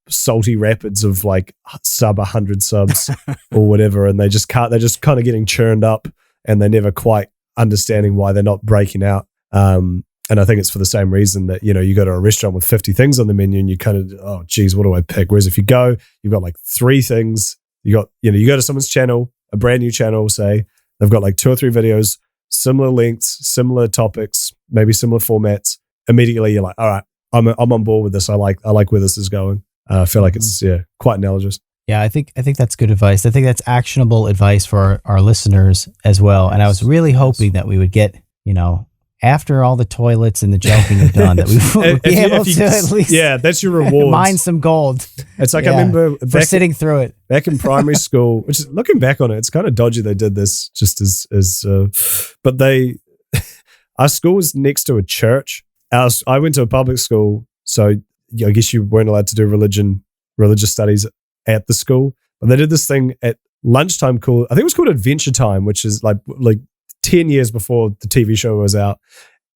salty rapids of like sub 100 subs or whatever, and they're just kind of getting churned up, and they're never quite understanding why they're not breaking out. And I think it's for the same reason that, you go to a restaurant with 50 things on the menu and you kind of, oh, geez, what do I pick? Whereas if you've got like 3 things, you go to someone's channel, a brand new channel, say, they've got like 2 or 3 videos, similar lengths, similar topics, maybe similar formats. Immediately you're like, all right, I'm on board with this. I like where this is going. I feel like it's quite analogous. Yeah, I think that's good advice. I think that's actionable advice for our listeners as well. And I was really hoping that we would get, after all the toilets and the jelking are done, that we would be able to at least that's your reward. Mine some gold. It's like I remember for sitting through it. Back in primary school, which is, looking back on it, it's kind of dodgy they did this just but our school was next to a church. I went to a public school, so I guess you weren't allowed to do religious studies at the school. But they did this thing at lunchtime called, I think it was called Adventure Time, which is like 10 years before the TV show was out.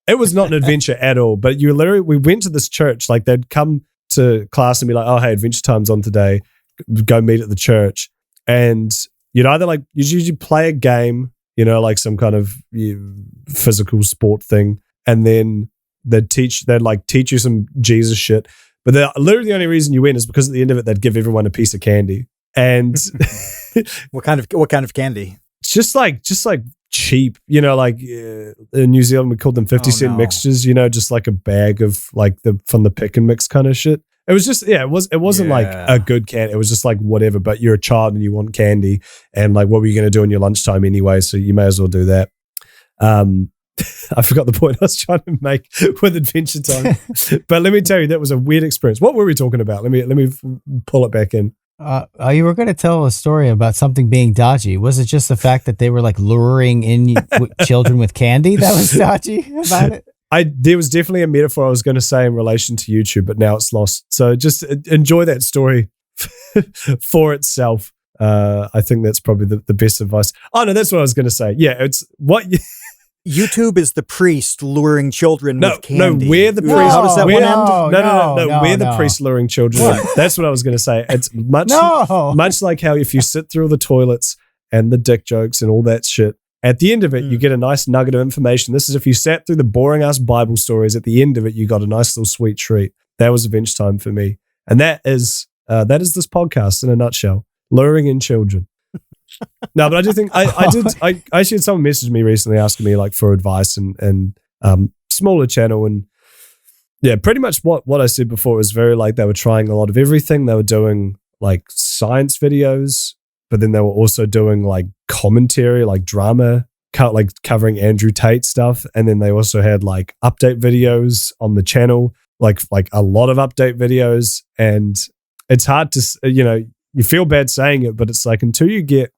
It was not an adventure at all, but we went to this church, like they'd come to class and be like, oh, hey, Adventure Time's on today, go meet at the church. And you'd either you'd usually play a game, like some kind of physical sport thing, and then they'd teach you some Jesus shit. But literally the only reason you win is because at the end of it, they'd give everyone a piece of candy. And what kind of candy? Just like cheap, in New Zealand we called them 50-cent mixtures, just like a bag of like from the pick and mix kind of shit. It was just it wasn't like a good candy. It was just like whatever, but you're a child and you want candy, and like what were you going to do in your lunchtime anyway, so you may as well do that. I forgot the point I was trying to make with Adventure Time. But let me tell you, that was a weird experience. What were we talking about? Let me pull it back in. You were going to tell a story about something being dodgy. Was it just the fact that they were like luring in children with candy that was dodgy about it? There was definitely a metaphor I was going to say in relation to YouTube, but now it's lost. So just enjoy that story for itself. I think that's probably the best advice. Oh no, that's what I was going to say. Yeah, it's what. YouTube is the priest luring children with candy. No, we're the priest. How does that one end? No, we're the priest luring children. That's what I was going to say. It's much like how if you sit through all the toilets and the dick jokes and all that shit, at the end of it, you get a nice nugget of information. This is if you sat through the boring-ass Bible stories, at the end of it, you got a nice little sweet treat. That was Adventure Time for me. And that is this podcast in a nutshell. Luring in children. No, but I do think I actually had someone message me recently asking me like for advice and smaller channel, and yeah, pretty much what I said before was very like they were trying a lot of everything. They were doing like science videos, but then they were also doing like commentary, like drama, like covering Andrew Tate stuff, and then they also had like update videos on the channel, like a lot of update videos, and it's hard to you feel bad saying it, but it's like until you get.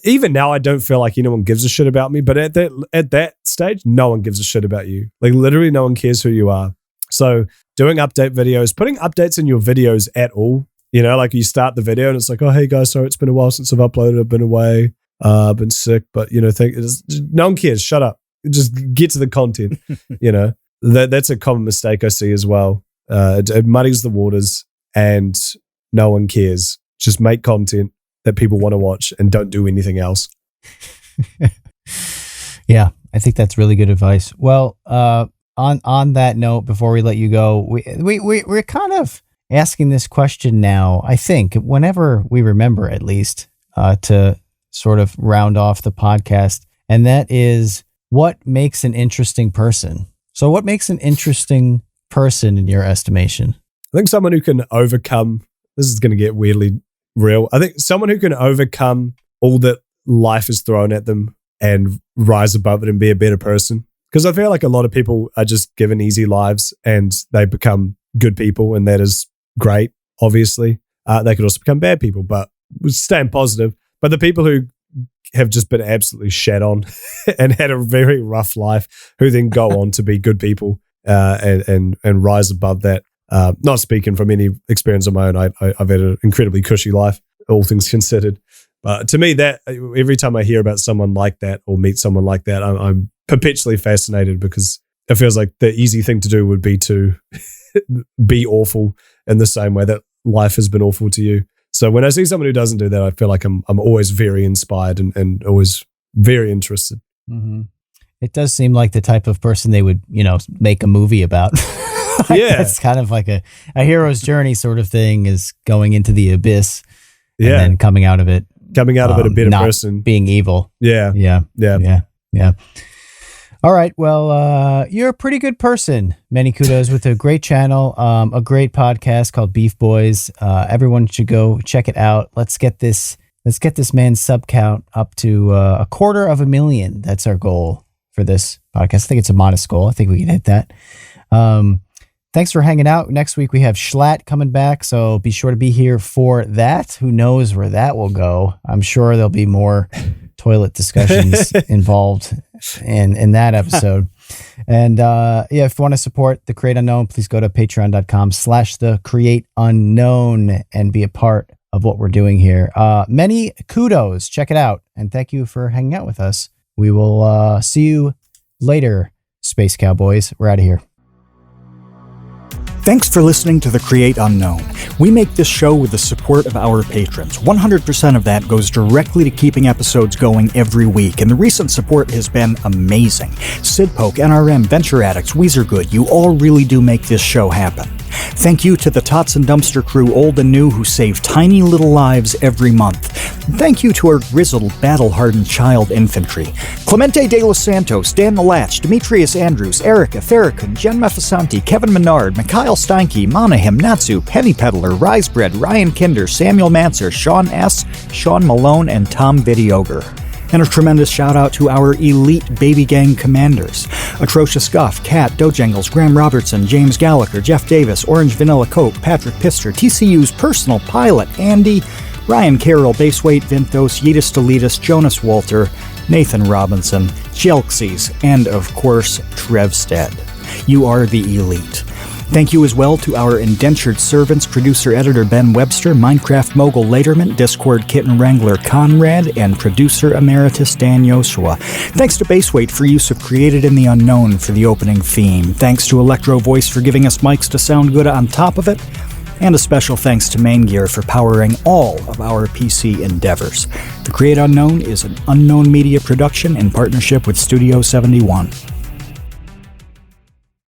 Even now, I don't feel like anyone gives a shit about me, but at that stage, no one gives a shit about you. Like literally no one cares who you are. So doing update videos, putting updates in your videos at all, like you start the video and it's like, oh, hey guys, sorry, it's been a while since I've uploaded. I've been away. I've been sick, but no one cares. Shut up. Just get to the content. That's a common mistake I see as well. It muddies the waters and no one cares. Just make content that people want to watch and don't do anything else. Yeah, I think that's really good advice. Well, on that note, before we let you go, we're kind of asking this question now, I think, whenever we remember, at least, to sort of round off the podcast. And that is, what makes an interesting person? So what makes an interesting person in your estimation? I think someone who can overcome, this is going to get weirdly real. I think someone who can overcome all that life is thrown at them and rise above it and be a better person. Because I feel like a lot of people are just given easy lives and they become good people, and that is great, obviously. They could also become bad people, but staying positive. But the people who have just been absolutely shat on and had a very rough life, who then go on to be good people and rise above that. Not speaking from any experience of my own, I've had an incredibly cushy life, all things considered. But to me, that every time I hear about someone like that or meet someone like that, I'm perpetually fascinated, because it feels like the easy thing to do would be to be awful in the same way that life has been awful to you. So when I see someone who doesn't do that, I feel like I'm always very inspired and always very interested. Mm-hmm. It does seem like the type of person they would, make a movie about. Yeah. It's kind of like a hero's journey sort of thing, is going into the abyss and then coming out of it. Coming out of it a better not person. Being evil. Yeah. Yeah. All right. Well, you're a pretty good person. ManyKudos, with a great channel, a great podcast called Beef Boys. Everyone should go check it out. Let's get this man's sub count up to 250,000. That's our goal for this podcast. I think it's a modest goal. I think we can hit that. Thanks for hanging out. Next week we have jschlatt coming back, so be sure to be here for that. Who knows where that will go? I'm sure there'll be more toilet discussions involved in that episode. And if you want to support The Create Unknown, please go to patreon.com/thecreateunknown and be a part of what we're doing here. ManyKudos. Check it out. And thank you for hanging out with us. We will see you later, Space Cowboys. We're out of here. Thanks for listening to The Create Unknown. We make this show with the support of our patrons. 100% of that goes directly to keeping episodes going every week, and the recent support has been amazing. Sidpoke, NRM, Venture Addicts, Weezergood, you all really do make this show happen. Thank you to the Tots and Dumpster crew, old and new, who save tiny little lives every month. Thank you to our grizzled, battle-hardened child infantry. Clemente de los Santos, Dan the Latch, Demetrius Andrews, Erica, Farrakhan, Jen Mefasanti, Kevin Menard, Mikhail Steinke, Monahim, Natsu, Penny Peddler, Risebread, Ryan Kinder, Samuel Manser, Sean S., Sean Malone, and Tom Videoger. And a tremendous shout out to our elite baby gang commanders: Atrocious Guff, Kat, Dojangles, Graham Robertson, James Gallagher, Jeff Davis, Orange Vanilla Coke, Patrick Pister, TCU's personal pilot, Andy, Ryan Carroll, Baseweight, Vinthos, Yeetus Deletus, Jonas Walter, Nathan Robinson, Jelqing, and of course, Trevstead. You are the elite. Thank you as well to our indentured servants, producer-editor Ben Webster, Minecraft mogul Laterman, Discord kitten wrangler Conrad, and producer emeritus Dan Yoshua. Thanks to Baseweight for use of Created in the Unknown for the opening theme. Thanks to Electro Voice for giving us mics to sound good on top of it. And a special thanks to Main Gear for powering all of our PC endeavors. The Create Unknown is an Unknown Media production in partnership with Studio 71.